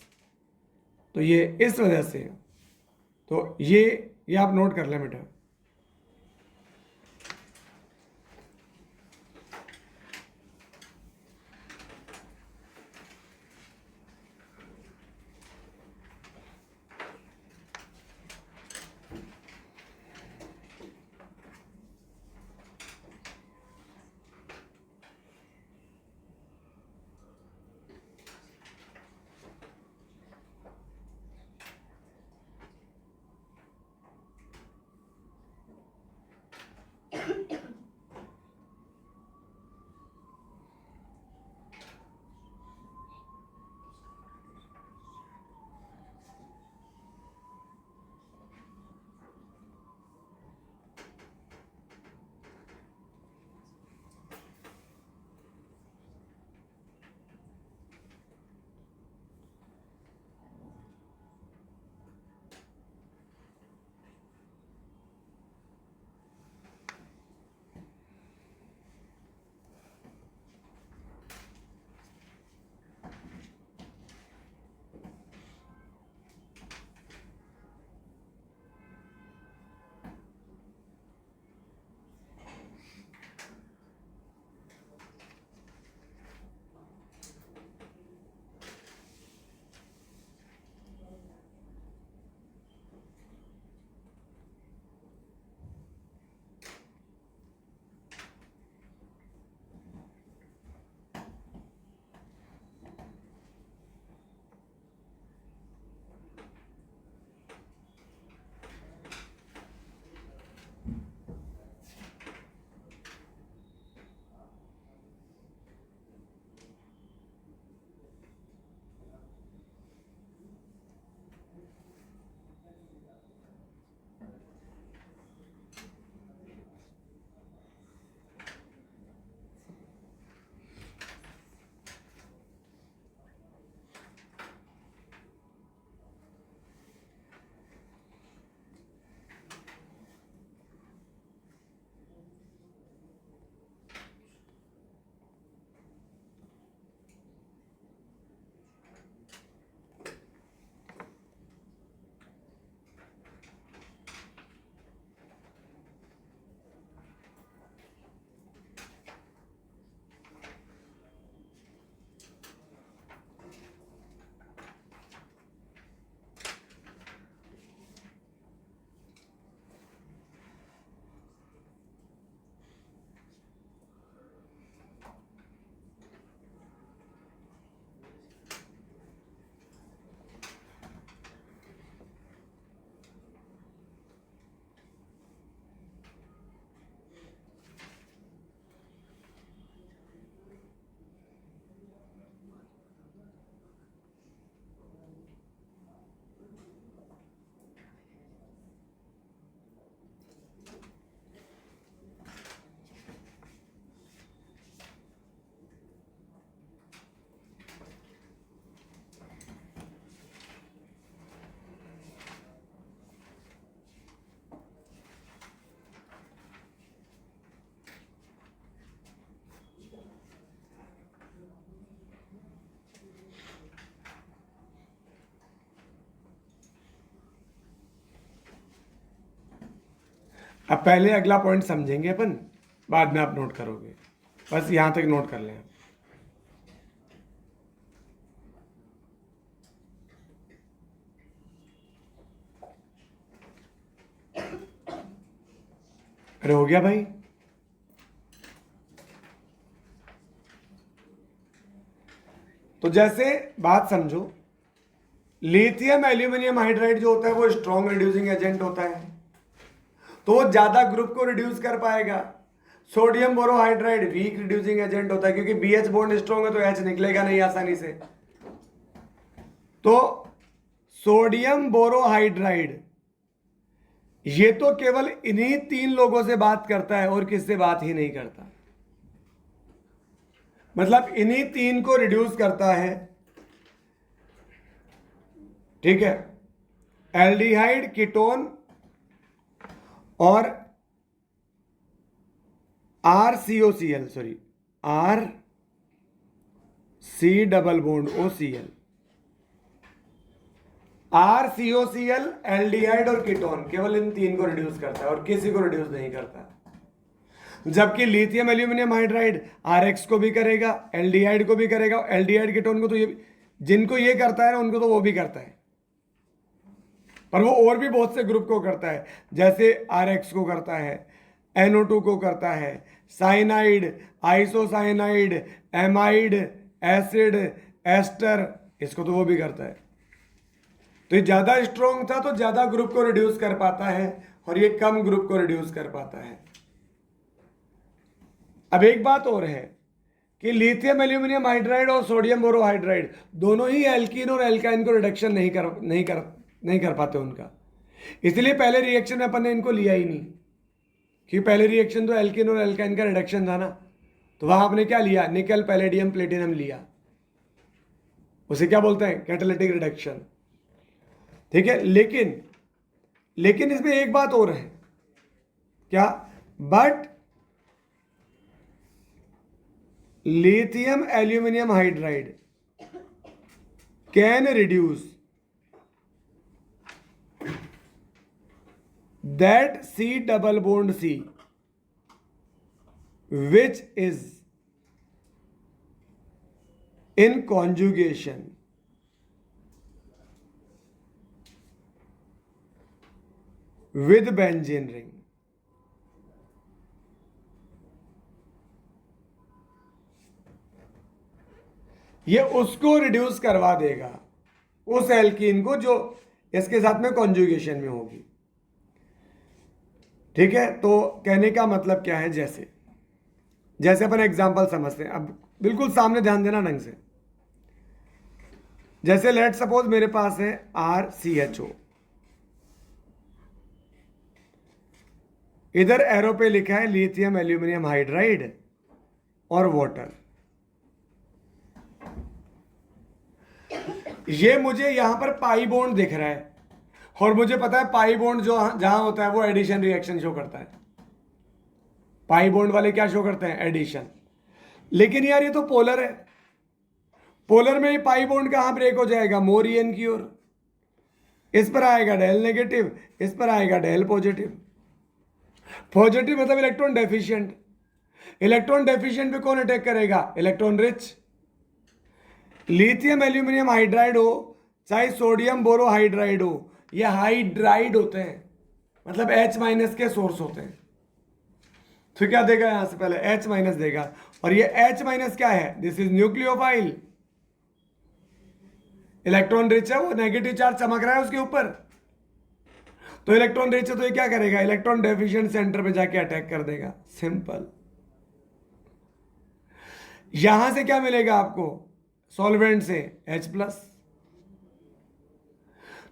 तो ये इस वजह से, तो ये आप नोट कर लें बेटा। अब पहले अगला पॉइंट समझेंगे अपन, बाद में आप नोट करोगे, बस यहां तक नोट कर लें। अरे हो गया भाई? तो जैसे बात समझो, लिथियम एल्यूमिनियम हाइड्राइड जो होता है वो स्ट्रॉन्ग रिड्यूसिंग एजेंट होता है, तो वो ज्यादा ग्रुप को रिड्यूस कर पाएगा। Sodium borohydride weak reducing agent होता है, क्योंकि BH बॉन्ड स्ट्रॉन्ग है तो H निकलेगा नहीं आसानी से। तो सोडियम बोरोहाइड्राइड ये तो केवल इन्हीं 3 लोगों से बात करता है और किससे बात ही नहीं करता, मतलब इन्हीं 3 को रिड्यूस करता है। ठीक है, एल्डिहाइड, कीटोन और RCOCl, sorry RC double bond OCl, RCOCl, aldehyde और कीटोन, केवल इन 3 को रिड्यूस करता है और किसी को रिड्यूस नहीं करता। जबकि लिथियम एल्यूमिनियम हाइड्राइड RX को भी करेगा, एल्डिहाइड को भी करेगा, एल्डिहाइड कीटोन को तो ये, जिनको ये करता है ना उनको तो वो भी करता है, पर वो और भी बहुत से ग्रुप को करता है, जैसे RX को करता है, NO2 को करता है, cyanide, isocyanide, amide, acid, ester, इसको तो वो भी करता है। तो ये ज्यादा स्ट्रॉन्ग था तो ज्यादा ग्रुप को रिड्यूस कर पाता है और ये कम ग्रुप को रिड्यूस कर पाता है। अब एक बात और है कि लिथियम एल्यूमिनियम हाइड्राइड और सोडियम बोरोहाइड्राइड दोनों ही एल्कीन और एल्काइन को रिडक्शन नहीं कर पाते उनका, इसलिए पहले रिएक्शन में अपन ने इनको लिया ही नहीं, कि पहले रिएक्शन तो एल्कीन और एल्काइन का रिडक्शन था ना, तो वहां आपने क्या लिया, निकल पैलेडियम प्लेटिनम लिया, उसे क्या बोलते हैं, कैटालिटिक रिडक्शन। ठीक है, लेकिन इसमें एक बात और है, क्या, but lithium aluminum hydride can reduce that C double bond C which is in conjugation with benzene ring। ये उसको रिड्यूस करवा देगा, उस एल्कीन को जो इसके साथ में कॉन्जुगेशन में होगी। ठीक है, तो कहने का मतलब क्या है, जैसे अपन एग्जांपल समझते हैं, अब बिल्कुल सामने ध्यान देना ढंग से। जैसे लेट सपोज मेरे पास है RCHO, इधर एरो पे लिखा है लिथियम एल्यूमिनियम हाइड्राइड और वाटर। ये मुझे यहां पर पाई बॉन्ड दिख रहा है और मुझे पता है पाई बॉन्ड जो जहां होता है वो एडिशन रिएक्शन शो करता है, पाई बॉन्ड वाले क्या शो करते हैं, एडिशन। लेकिन यार ये तो पोलर है, पोलर में पाई बॉन्ड कहां ब्रेक हो जाएगा, मोर ईएन की ओर, इस पर आएगा डेल नेगेटिव, इस पर आएगा डेल पॉजिटिव। पॉजिटिव मतलब इलेक्ट्रॉन डेफिशिएंट, इलेक्ट्रॉन डेफिशिएंट पे कौन अटैक करेगा, electron rich. Lithium aluminium hydride हो चाहे सोडियम बोरोहाइड्राइड हो, ये हाइड्राइड होते हैं, मतलब H- के सोर्स होते हैं। तो क्या देगा यहां से, पहले H- देगा, और ये H- क्या है, this is nucleophile, electron rich है, वो नेगेटिव चार्ज चमक रहा है उसके ऊपर, तो इलेक्ट्रॉन रिच है तो ये क्या करेगा, इलेक्ट्रॉन डेफिशिएंट सेंटर पे जाके अटैक कर देगा, सिंपल। यहां से क्या मिलेगा आपको, सॉल्वेंट से H+।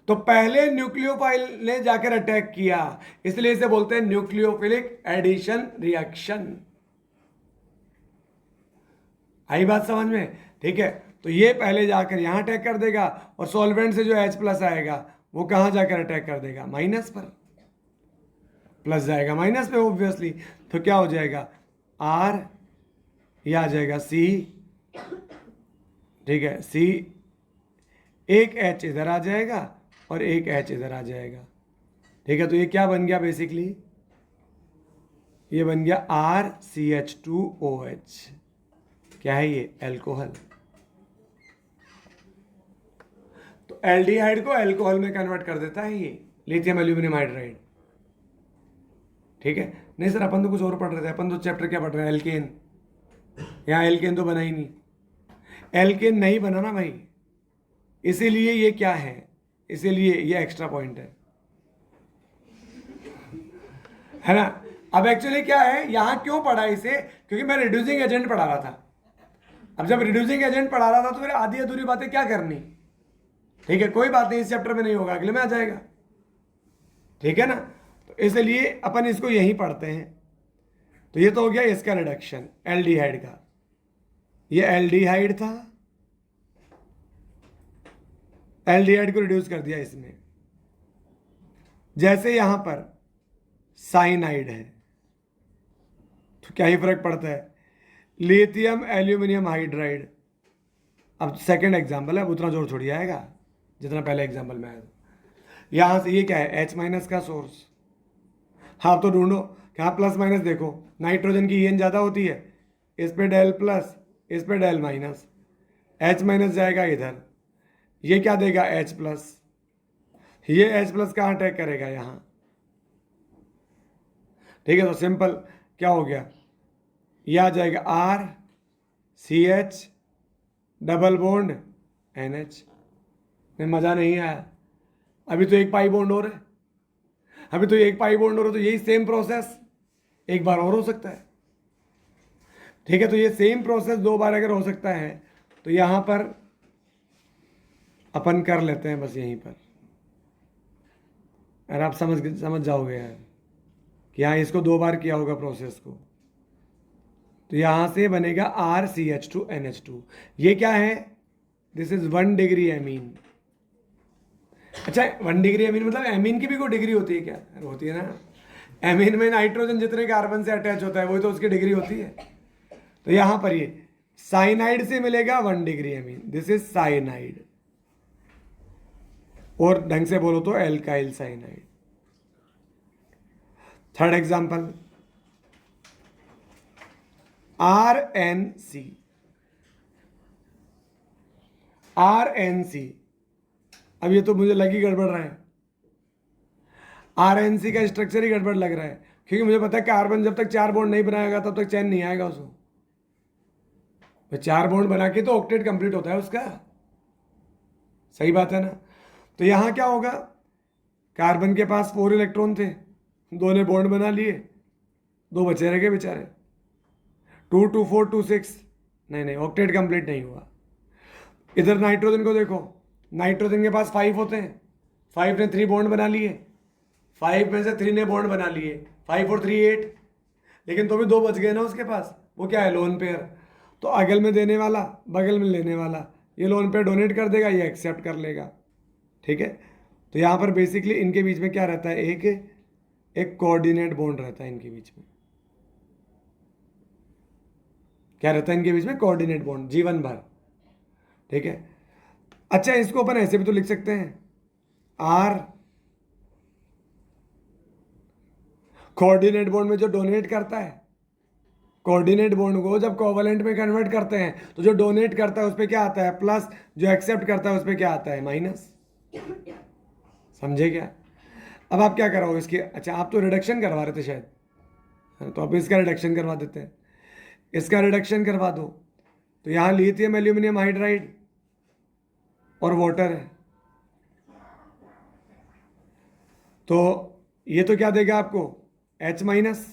तो पहले न्यूक्लियोफाइल ने जाकर अटैक किया, इसलिए इसे बोलते हैं न्यूक्लियोफिलिक एडिशन रिएक्शन। आई बात समझ में? ठीक है, तो ये पहले जाकर यहां अटैक कर देगा और सॉल्वेंट से जो H+ आएगा वो कहां जाकर अटैक कर देगा, माइनस पर, प्लस जाएगा माइनस पे ऑब्वियसली, तो क्या हो जाएगा, R, यह आ जाएगा C। ठीक है, C, एक H इधर आ जाएगा और एक H इधर आ जाएगा। ठीक है, तो ये क्या बन गया बेसिकली, ये बन गया RCH2OH। क्या है ये? एल्कोहल। तो एल्डिहाइड को एल्कोहल में कन्वर्ट कर देता है ये लिथियम एल्यूमिनियम हाइड्राइड। ठीक है। नहीं सर, अपन तो कुछ और पढ़ रहे थे, अपन तो चैप्टर क्या पढ़ रहे हैं? एल्केन। यहाँ एल्केन तो बना ही नहीं, एल्केन नहीं बना ना भाई, इसीलिए ये क्या है, इसीलिए ये एक्स्ट्रा पॉइंट है ना। अब एक्चुअली क्या है, यहाँ क्यों पढ़ा इसे? क्योंकि मैं रिड्यूसिंग एजेंट पढ़ा रहा था। अब जब रिड्यूसिंग एजेंट पढ़ा रहा था तो फिर आधी अधूरी बातें क्या करनी। ठीक है, कोई बात नहीं, इस चैप्टर में नहीं होगा, अगले में आ जाएगा। ठीक है ना, तो इसलिए अपन इसको यहीं पढ़ते हैं। तो ये तो हो गया इसका रिडक्शन एल्डिहाइड का। ये एल्डिहाइड था, एल्डिहाइड को रिड्यूस कर दिया इसमें। जैसे यहां पर साइनाइड है तो क्या ही फर्क पड़ता है, लिथियम एल्यूमिनियम हाइड्राइड। अब सेकंड एग्जांपल है, अब उतना जोर थोड़ी आएगा जितना पहले एग्जांपल में आया था। यहां से ये क्या है? H माइनस का सोर्स। हाँ, तो ढूंढो क्या प्लस माइनस। देखो नाइट्रोजन की EN ज़्यादा होती है, इस पे डेल प्लस, इस पे डेल माइनस, H माइनस जाएगा इधर, ये क्या देगा? H plus. ये H प्लस कहाँ अटैक करेगा? यहाँ। ठीक है, तो सिंपल क्या हो गया, ये आ जाएगा RCH डबल बॉन्ड NH। में मज़ा नहीं आया, अभी तो एक पाई बॉन्ड और है, अभी तो एक पाई बॉन्ड और है, तो यही सेम प्रोसेस एक बार और हो सकता है। ठीक है, तो ये सेम प्रोसेस दो बार अगर हो सकता है तो यहां पर अपन कर लेते हैं बस यहीं पर। अगर आप समझ जाओगे यार कि हाँ इसको दो बार किया होगा प्रोसेस को, तो यहां से बनेगा RCH2NH2। ये क्या है? This is 1 degree amine. अच्छा, 1 डिग्री एमीन मतलब एमीन की भी कोई डिग्री होती है क्या? होती है ना। एमीन में नाइट्रोजन जितने कार्बन से अटैच होता है वही तो उसकी डिग्री होती है। तो यहां पर ये साइनाइड से मिलेगा 1 degree amine, this is cyanide. और ढंग से बोलो तो alkyl cyanide. Third example RNC। RNC, अब ये तो मुझे लगी गड़बड़ रहा है, RNC का स्ट्रक्चर ही गड़बड़ लग रहा है, क्योंकि मुझे पता है कार्बन जब तक 4 बॉन्ड नहीं बनाएगा तब तक चैन नहीं आएगा उसको। 4 बॉन्ड बना के तो ऑक्टेट कंप्लीट होता है उसका। सही बात है ना। तो यहां क्या होगा, कार्बन के पास 4 इलेक्ट्रॉन थे, 2 ने बॉन्ड बना लिए, 2 बचे रह गए बेचारे, 2 2 4 2 6। नहीं, ऑक्टेट कंप्लीट नहीं हुआ। इधर नाइट्रोजन को देखो, नाइट्रोजन के पास 5 होते हैं, 5 ने 3 बॉन्ड बना लिए, 5 में से 3 ने बॉन्ड बना लिए, 5 और 3 8, लेकिन तो भी 2 बच गए ना उसके पास। वो क्या है? Lone pair. तो अगल में देने वाला, बगल में लेने वाला, ये लोन पेयर डोनेट कर देगा, ये एक्सेप्ट कर लेगा। ठीक है, तो यहाँ पर बेसिकली इनके बीच में क्या रहता है? एक कोऑर्डिनेट बॉन्ड रहता है इनके बीच में। क्या रहता है इनके बीच में? कोऑर्डिनेट बॉन्ड, जीवन भर। ठीक है, अच्छा इसको अपन ऐसे भी तो लिख सकते हैं, R कोऑर्डिनेट बॉन्ड में जो डोनेट करता है, कोऑर्डिनेट बॉन्ड को जब कोवलेंट में कन्वर्ट करते हैं तो जो डोनेट करता है उस पर क्या आता है? प्लस, जो एक्सेप्ट करता है उस पर क्या आता है? माइनस। समझे क्या? अब आप क्या कराओगे इसकी? अच्छा, आप तो रिडक्शन करवा रहे थे शायद, तो अब इसका रिडक्शन करवा देते हैं। इसका रिडक्शन करवा दो, तो यहाँ लिथियम एल्यूमिनियम हाइड्राइड और वाटर है, तो ये तो क्या देगा आपको? H माइनस,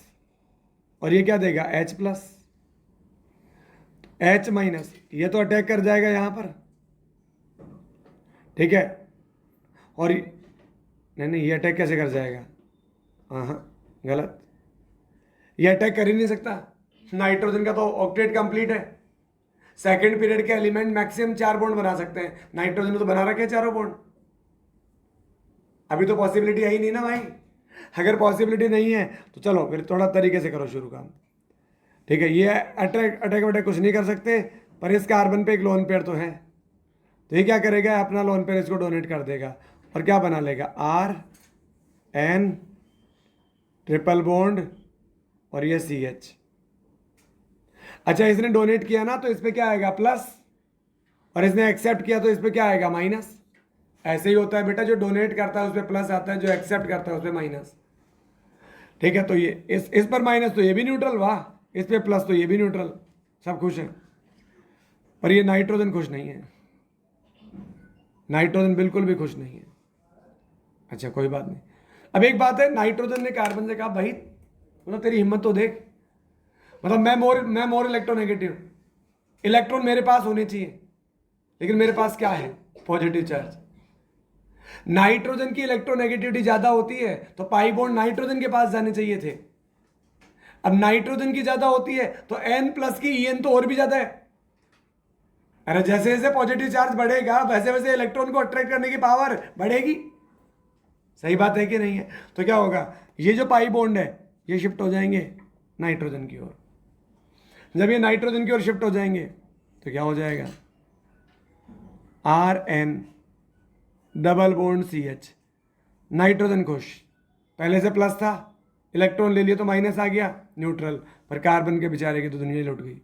और ये क्या देगा? H plus. H माइनस ये तो अटैक कर जाएगा यहाँ पर। ठीक है, और नहीं, ये अटैक कैसे कर जाएगा? हाँ, गलत, ये अटैक कर ही नहीं सकता। नाइट्रोजन का तो ऑक्टेट कंप्लीट है, सेकंड पीरियड के एलिमेंट मैक्सिमम 4 बॉन्ड बना सकते हैं, नाइट्रोजन ने तो बना रखे हैं 4 बॉन्ड। अभी तो पॉसिबिलिटी है ही नहीं ना भाई। अगर पॉसिबिलिटी नहीं है तो चलो फिर थोड़ा तरीके से करो शुरू काम। ठीक है, ये अटैक कुछ नहीं कर सकते, पर इस कार्बन पे एक लोन पेयर तो है, तो ये क्या करेगा? अपना लोन पेयर इसको डोनेट कर देगा और क्या बना लेगा? RN ट्रिपल बॉन्ड और ये CH। अच्छा, इसने डोनेट किया ना, तो इस पे क्या आएगा प्लस, और इसने एक्सेप्ट किया तो इस पे क्या आएगा माइनस। ऐसे ही होता है बेटा, जो डोनेट करता है उस पे प्लस आता है, जो एक्सेप्ट करता है उस पे माइनस। ठीक है, तो ये इस पर माइनस तो ये भी न्यूट्रल, वाह, इस पे प्लस तो ये भी न्यूट्रल, सब खुश हैं। पर ये नाइट्रोजन खुश नहीं है, नाइट्रोजन बिल्कुल भी खुश नहीं है। अच्छा कोई बात नहीं। अब एक बात है, नाइट्रोजन ने कार्बन से कहा भाई मतलब तेरी हिम्मत तो देख, मतलब मैं मोर इलेक्ट्रोनेगेटिव, इलेक्ट्रॉन मेरे पास होने चाहिए, लेकिन मेरे पास क्या है, पॉजिटिव चार्ज। नाइट्रोजन की इलेक्ट्रोनेगेटिविटी ज्यादा होती है, तो पाई बॉन्ड नाइट्रोजन के पास जाने चाहिए थे। अब नाइट्रोजन की ज्यादा होती है तो N+ की En तो और भी ज्यादा है। अरे जैसे जैसे पॉजिटिव चार्ज बढ़ेगा वैसे वैसे इलेक्ट्रॉन को अट्रैक्ट करने की पावर बढ़ेगी। सही बात है कि नहीं है? तो क्या होगा, ये जो पाई बॉन्ड है ये शिफ्ट हो जाएंगे नाइट्रोजन की ओर। जब ये नाइट्रोजन की ओर शिफ्ट हो जाएंगे तो क्या हो जाएगा, Rn double bond CH, nitrogen खुश, पहले से प्लस था, इलेक्ट्रॉन ले लिया तो माइनस आ गया, न्यूट्रल। पर कार्बन के बेचारे की तो दुनिया ही लुट गई,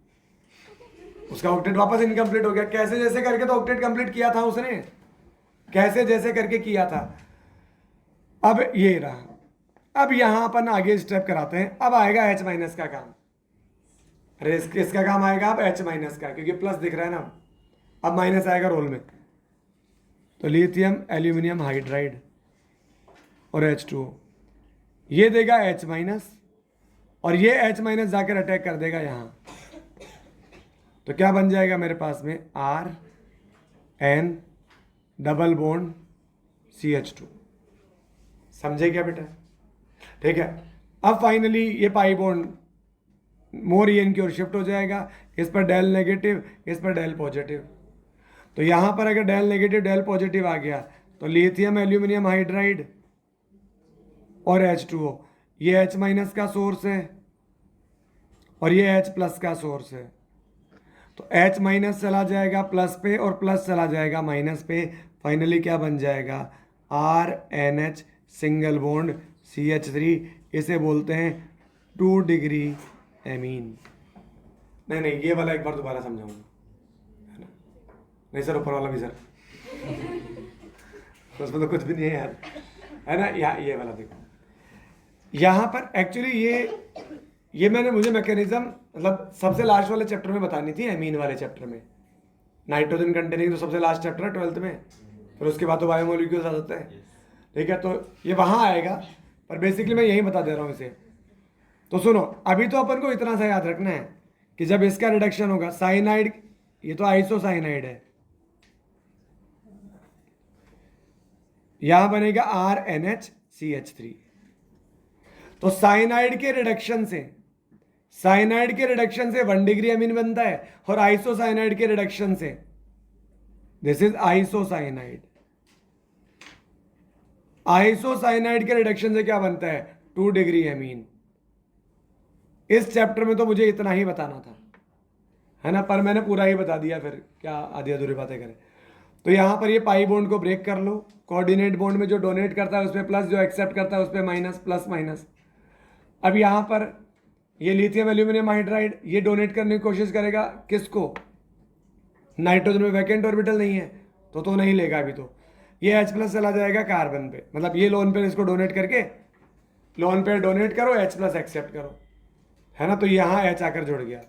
उसका ऑक्टेट वापस इनकम्प्लीट हो गया। कैसे जैसे करके तो ऑक्टेट कंप्लीट किया था उसने, कैसे जैसे करके किया था। अब ये रहा, अब यहां अपन आगे स्टेप कराते हैं। अब आएगा H- का काम। अरे इसका काम आएगा अब H- का, क्योंकि प्लस दिख रहा है ना, अब माइनस आएगा रोल में। तो लिथियम एल्यूमिनियम हाइड्राइड और H2O, ये देगा H-, और ये H- जाकर अटैक कर देगा यहां। तो क्या बन जाएगा मेरे पास में, Rn डबल बॉन्ड CH2। समझे क्या बेटा? ठीक है, अब फाइनली ये पाई बॉन्ड मोर En की ओर शिफ्ट हो जाएगा, इस पर डेल नेगेटिव, इस पर डेल पॉजिटिव। तो यहां पर अगर डेल नेगेटिव डेल पॉजिटिव आ गया तो लिथियम एल्यूमिनियम हाइड्राइड और H2O, ये H- का सोर्स है और ये H+ का सोर्स है। तो H- चला जाएगा प्लस पे और प्लस चला जाएगा माइनस पे। फाइनली क्या बन जाएगा, RNH सिंगल बॉन्ड CH3। इसे बोलते हैं 2 डिग्री एमीन। नहीं ये वाला एक बार दोबारा समझाऊंगा, है ना? नहीं सर, ऊपर वाला भी सर, तो उसमें तो कुछ भी नहीं है यार, है ना? ये वाला देखो, यहाँ पर एक्चुअली ये मुझे मैकेनिज्म मतलब सबसे लास्ट वाले चैप्टर में बतानी थी, एमीन वाले चैप्टर में। नाइट्रोजन कंटेनिंग तो सबसे लास्ट चैप्टर है 12th में, फिर उसके बाद तो बायोमोलिक्यूल्स आ जाते हैं। ठीक है, तो ये वहाँ आएगा, पर बेसिकली मैं यही बता दे रहा हूँ इसे। तो सुनो, अभी तो अपन को इतना सा याद रखना है कि जब इसका रिडक्शन होगा साइनाइड, ये तो आइसोसाइनाइड है, यहां बनेगा RNH CH3। तो साइनाइड के रिडक्शन से 1 डिग्री एमीन बनता है, और आइसोसाइनाइड के रिडक्शन से, दिस इज आइसोसाइनाइड, आइसोसाइनाइड के रिडक्शन से क्या बनता है, 2 डिग्री एमीन। इस चैप्टर में तो मुझे इतना ही बताना था, है ना, पर मैंने पूरा ही बता दिया, फिर क्या आधी अधूरी बातें करें। तो यहां पर ये पाई बॉन्ड को ब्रेक कर लो, कोऑर्डिनेट बॉन्ड में जो डोनेट करता है उस पर प्लस, जो एक्सेप्ट करता है उस पर माइनस, प्लस माइनस। अब यहां पर ये लिथियम एल्यूमिनियम हाइड्राइड ये डोनेट करने की कोशिश करेगा, किसको, नाइट्रोजन में वैकेंट ऑर्बिटल नहीं है तो नहीं लेगा अभी। तो ये H+ चला जाएगा कार्बन पे, मतलब ये लोन पेयर इसको डोनेट करके, लोन पेयर डोनेट करो, H+ एक्सेप्ट करो, है ना। तो यहाँ H आकर जुड़ गया।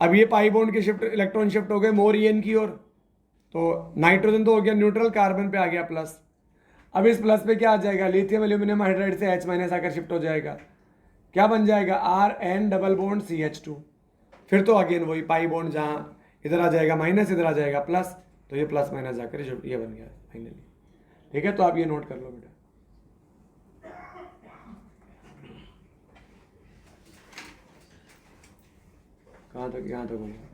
अब ये पाई बॉन्ड की शिफ्ट, इलेक्ट्रॉन शिफ्ट हो गए मोर En की ओर, तो नाइट्रोजन तो हो गया न्यूट्रल, कार्बन पे आ गया प्लस। अब इस प्लस पे क्या आ जाएगा, लिथियम एल्यूमिनियम हाइड्राइड से H- आकर शिफ्ट हो जाएगा, क्या बन जाएगा, Rn डबल बॉन्ड CH2। फिर तो अगेन वही पाई बॉन्ड, जहाँ इधर आ जाएगा माइनस, इधर आ जाएगा प्लस, तो ये प्लस माइनस जाकर ये बन गया फाइनली। ठीक है, तो आप ये नोट कर लो बेटा। कहाँ तक, यहाँ तक होगा।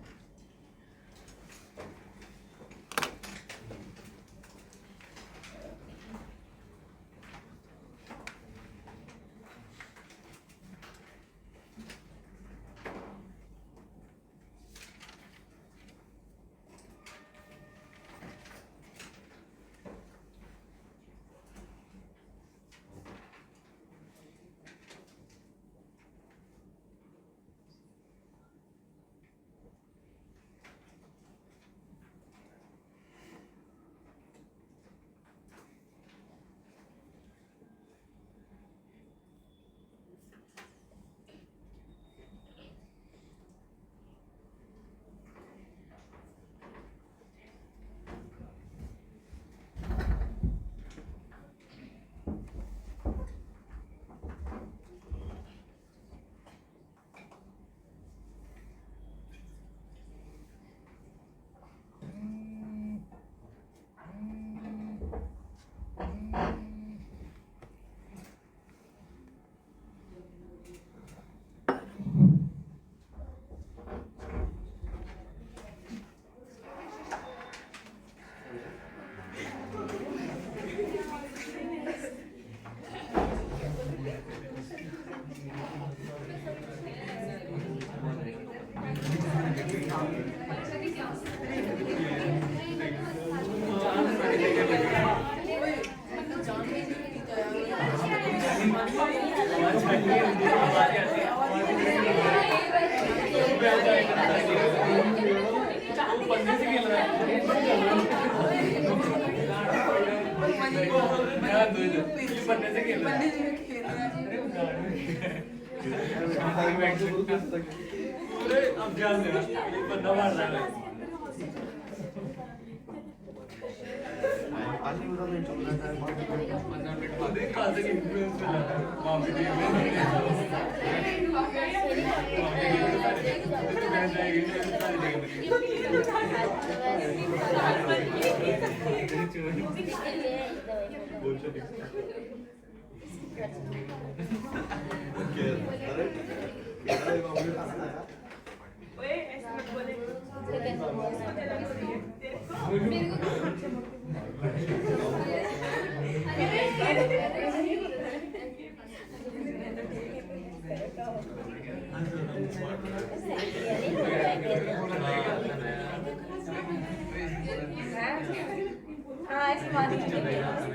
हाँ ऐसे बात देखिए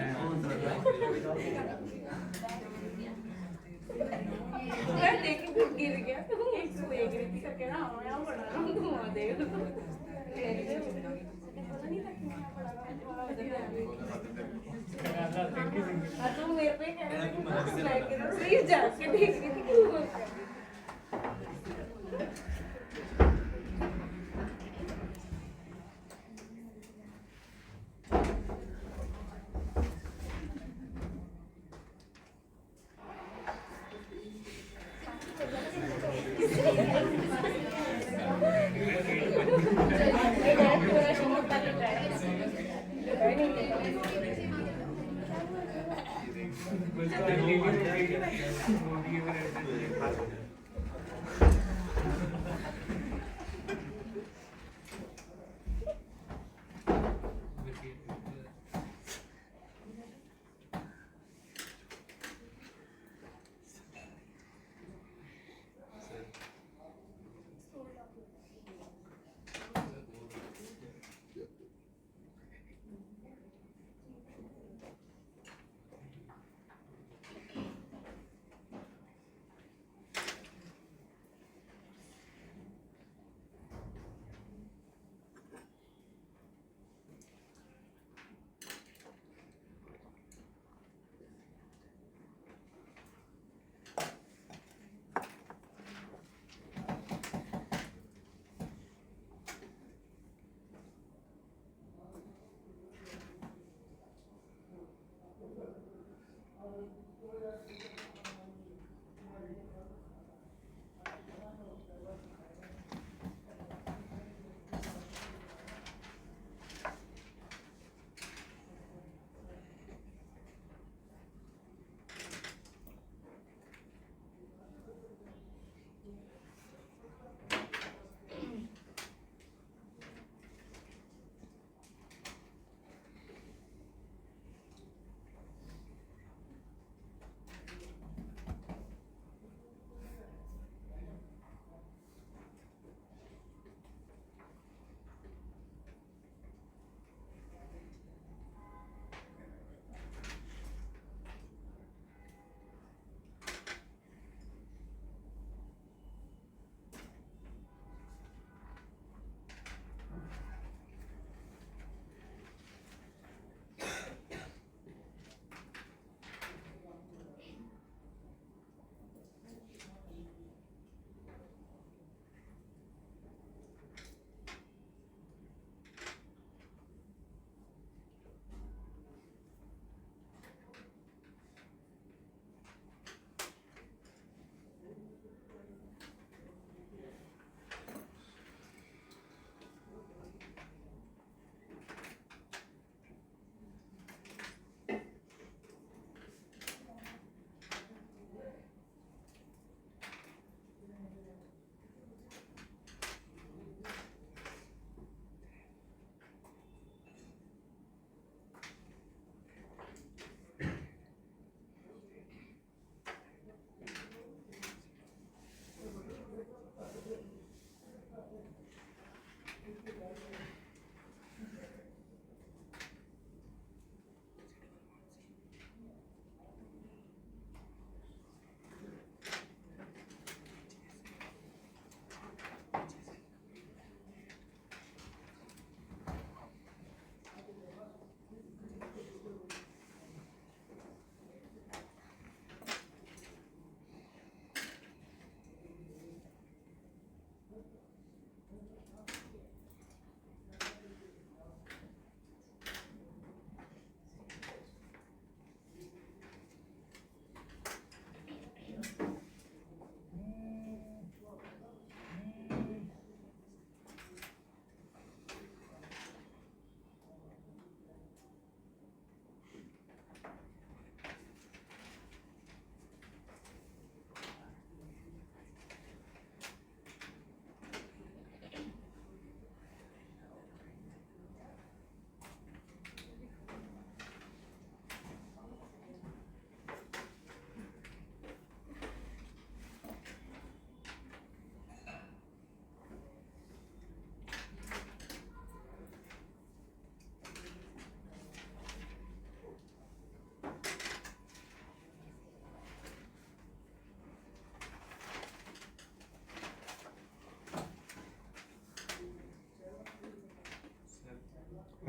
गिर गया एक से देख रही थी करके ना मैं बना रहा हूँ घुमा दे तुम मेरे पे कह रहे थे स्लाइड के तो सही जाके देख रही थी क्यों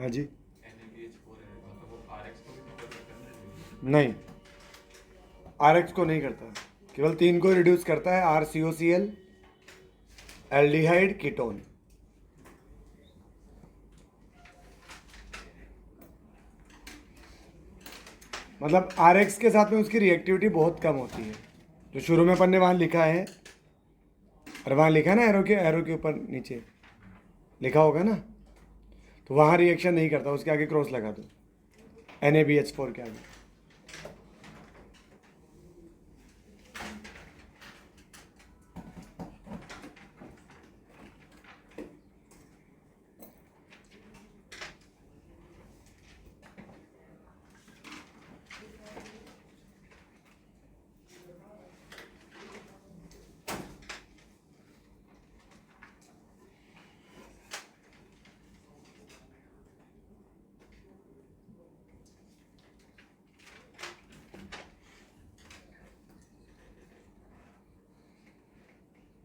हाँ जी, NaBH4 है, मतलब वो RX को भी तो कर सकता है ना? नहीं, RX को नहीं करता, केवल 3 को रिड्यूस करता है, RCOCl, एल्डिहाइड, कीटोन। मतलब RX के साथ में उसकी रिएक्टिविटी बहुत कम होती है। जो शुरू में अपन ने वहाँ लिखा है, और वहाँ लिखा है ना, एरो के ऊपर नीचे लिखा होगा ना, तो वहाँ रिएक्शन नहीं करता, उसके आगे क्रॉस लगा दो, NaBH4 के आगे।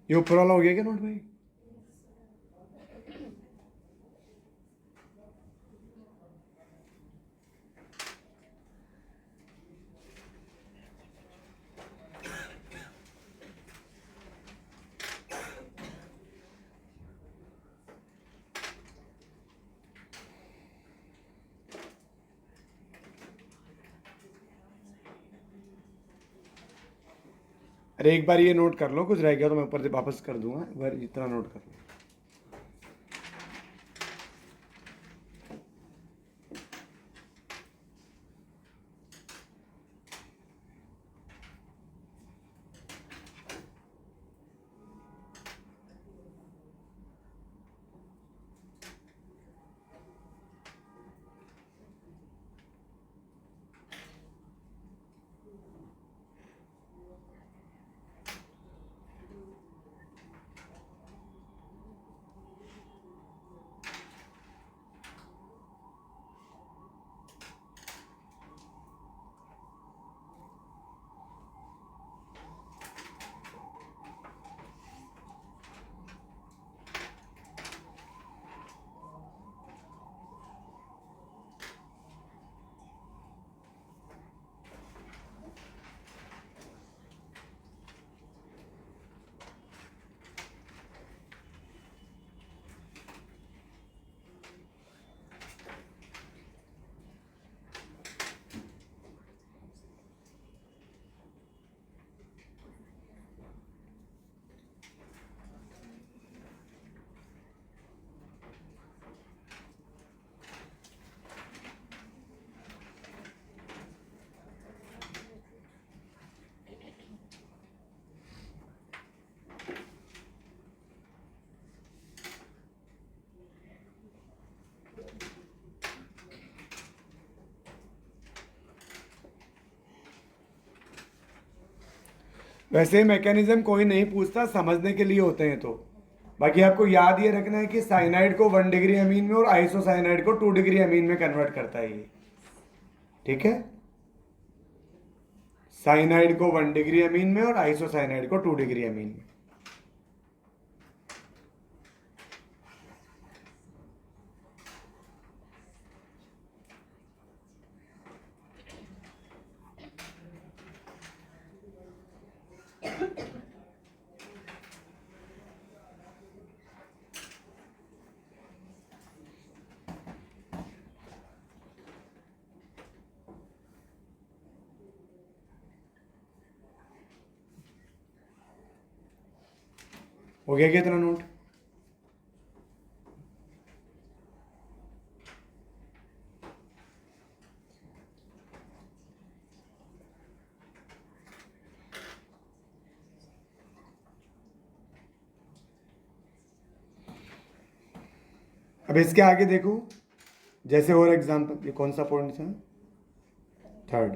ये ऊपर वाला हो गया क्या नोट भाई? अरे एक बार ये नोट कर लो, कुछ रह गया तो मैं ऊपर से वापस कर दूंगा, एक बार इतना नोट कर लो। वैसे मैकेनिज्म कोई नहीं पूछता, समझने के लिए होते हैं। तो बाकी आपको याद ये रखना है कि साइनाइड को 1 डिग्री अमीन में और आइसोसाइनाइड को 2 डिग्री अमीन में कन्वर्ट करता है ये, ठीक है। साइनाइड को 1 डिग्री अमीन में और आइसोसाइनाइड को 2 डिग्री अमीन में। हो गया क्या इतना नोट? अब इसके आगे देखो, जैसे और एग्जांपल, ये कौन सा पॉइंट था? थर्ड।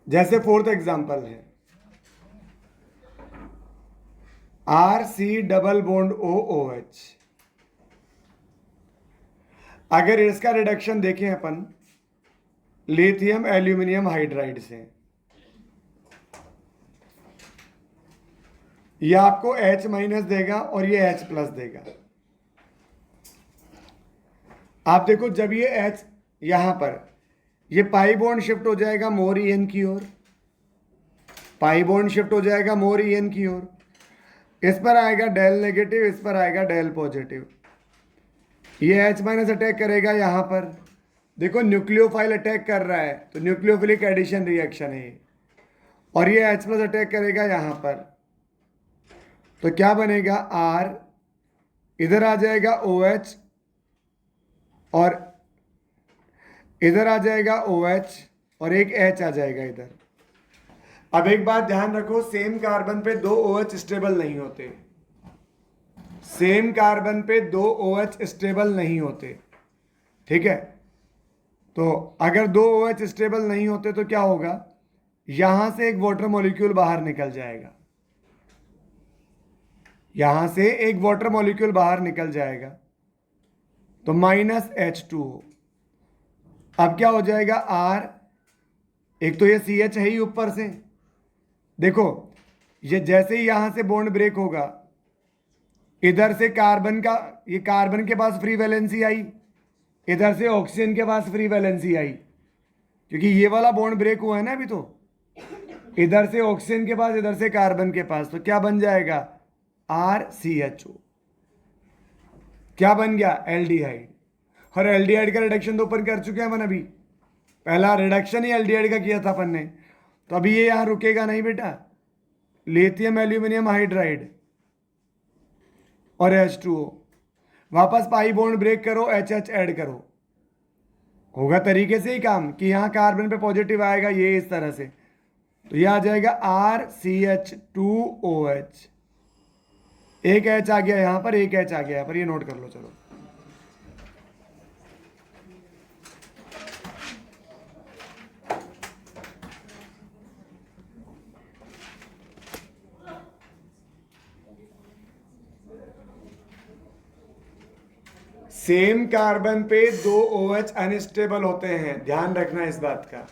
जैसे फोर्थ एग्जांपल है, RC डबल बॉन्ड OOH। अगर इसका रिडक्शन देखें अपन लिथियम एल्यूमिनियम हाइड्राइड से, यह आपको H- देगा और ये H+ देगा। आप देखो जब ये H यहां पर ये पाई बॉन्ड शिफ्ट हो जाएगा मोर EN की ओर, पाई बॉन्ड शिफ्ट हो जाएगा मोर EN की ओर, इस पर आएगा डेल नेगेटिव, इस पर आएगा डेल पॉजिटिव। ये H माइनस अटैक करेगा यहां पर, देखो न्यूक्लियोफाइल अटैक कर रहा है तो न्यूक्लियोफिलिक एडिशन रिएक्शन है ये, और ये H प्लस अटैक करेगा यहां पर, तो क्या बनेगा R, इधर आ जाएगा OH और इधर आ जाएगा OH और एक H आ जाएगा इधर। अब एक बात ध्यान रखो, सेम कार्बन पे दो OH स्टेबल नहीं होते, सेम कार्बन पे दो OH स्टेबल नहीं होते, ठीक है। तो अगर दो OH स्टेबल नहीं होते तो क्या होगा, यहां से एक वाटर मॉलिक्यूल बाहर निकल जाएगा, यहां से एक वाटर मॉलिक्यूल बाहर निकल जाएगा, तो माइनस H2O। अब क्या हो जाएगा R, एक तो ये CH है ही ऊपर से, देखो ये जैसे ही यहां से बॉन्ड ब्रेक होगा, इधर से कार्बन का, ये कार्बन के पास फ्री वैलेंसी आई, इधर से ऑक्सीजन के पास फ्री वैलेंसी आई, क्योंकि ये वाला बॉन्ड ब्रेक हुआ है ना अभी, तो इधर से ऑक्सीजन के पास, इधर से कार्बन के पास, तो क्या बन जाएगा RCHO। क्या बन गया, एल्डिहाइड। और एल्डिहाइड का रिडक्शन तो ऊपर कर चुके हैं अपन, अभी पहला रिडक्शन ही एल्डिहाइड का किया था अपन ने, तो अभी ये यहां रुकेगा नहीं बेटा, लिथियम एल्यूमिनियम हाइड्राइड और H2O, वापस पाई बॉन्ड ब्रेक करो, HH ऐड करो, होगा तरीके से ही काम कि यहाँ कार्बन पे पॉजिटिव आएगा ये इस तरह से, तो ये आ जाएगा RCH2OH, एक H आ गया यहाँ पर, एक H आ गया यहाँ पर, ये नोट कर लो। चलो सेम कार्बन पे दो OH अनस्टेबल होते हैं, ध्यान रखना इस बात का,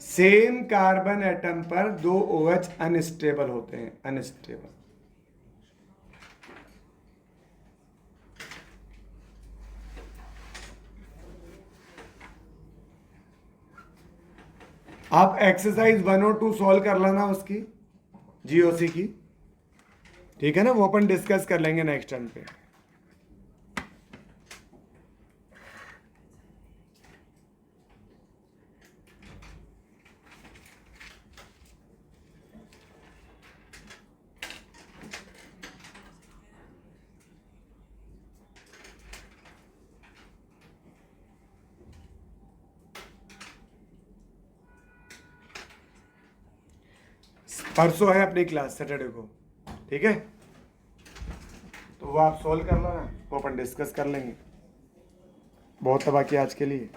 सेम कार्बन एटम पर दो OH अनस्टेबल होते हैं, अनस्टेबल। आप एक्सरसाइज 102 सॉल्व कर लेना उसकी, GOC की, ठीक है ना, वो अपन डिस्कस कर लेंगे नेक्स्ट टाइम पे। परसों है अपनी क्लास, सैटरडे को, ठीक है, तो वो आप सॉल्व कर लो ना, वो अपन डिस्कस कर लेंगे। बहुत तबाह किया आज के लिए।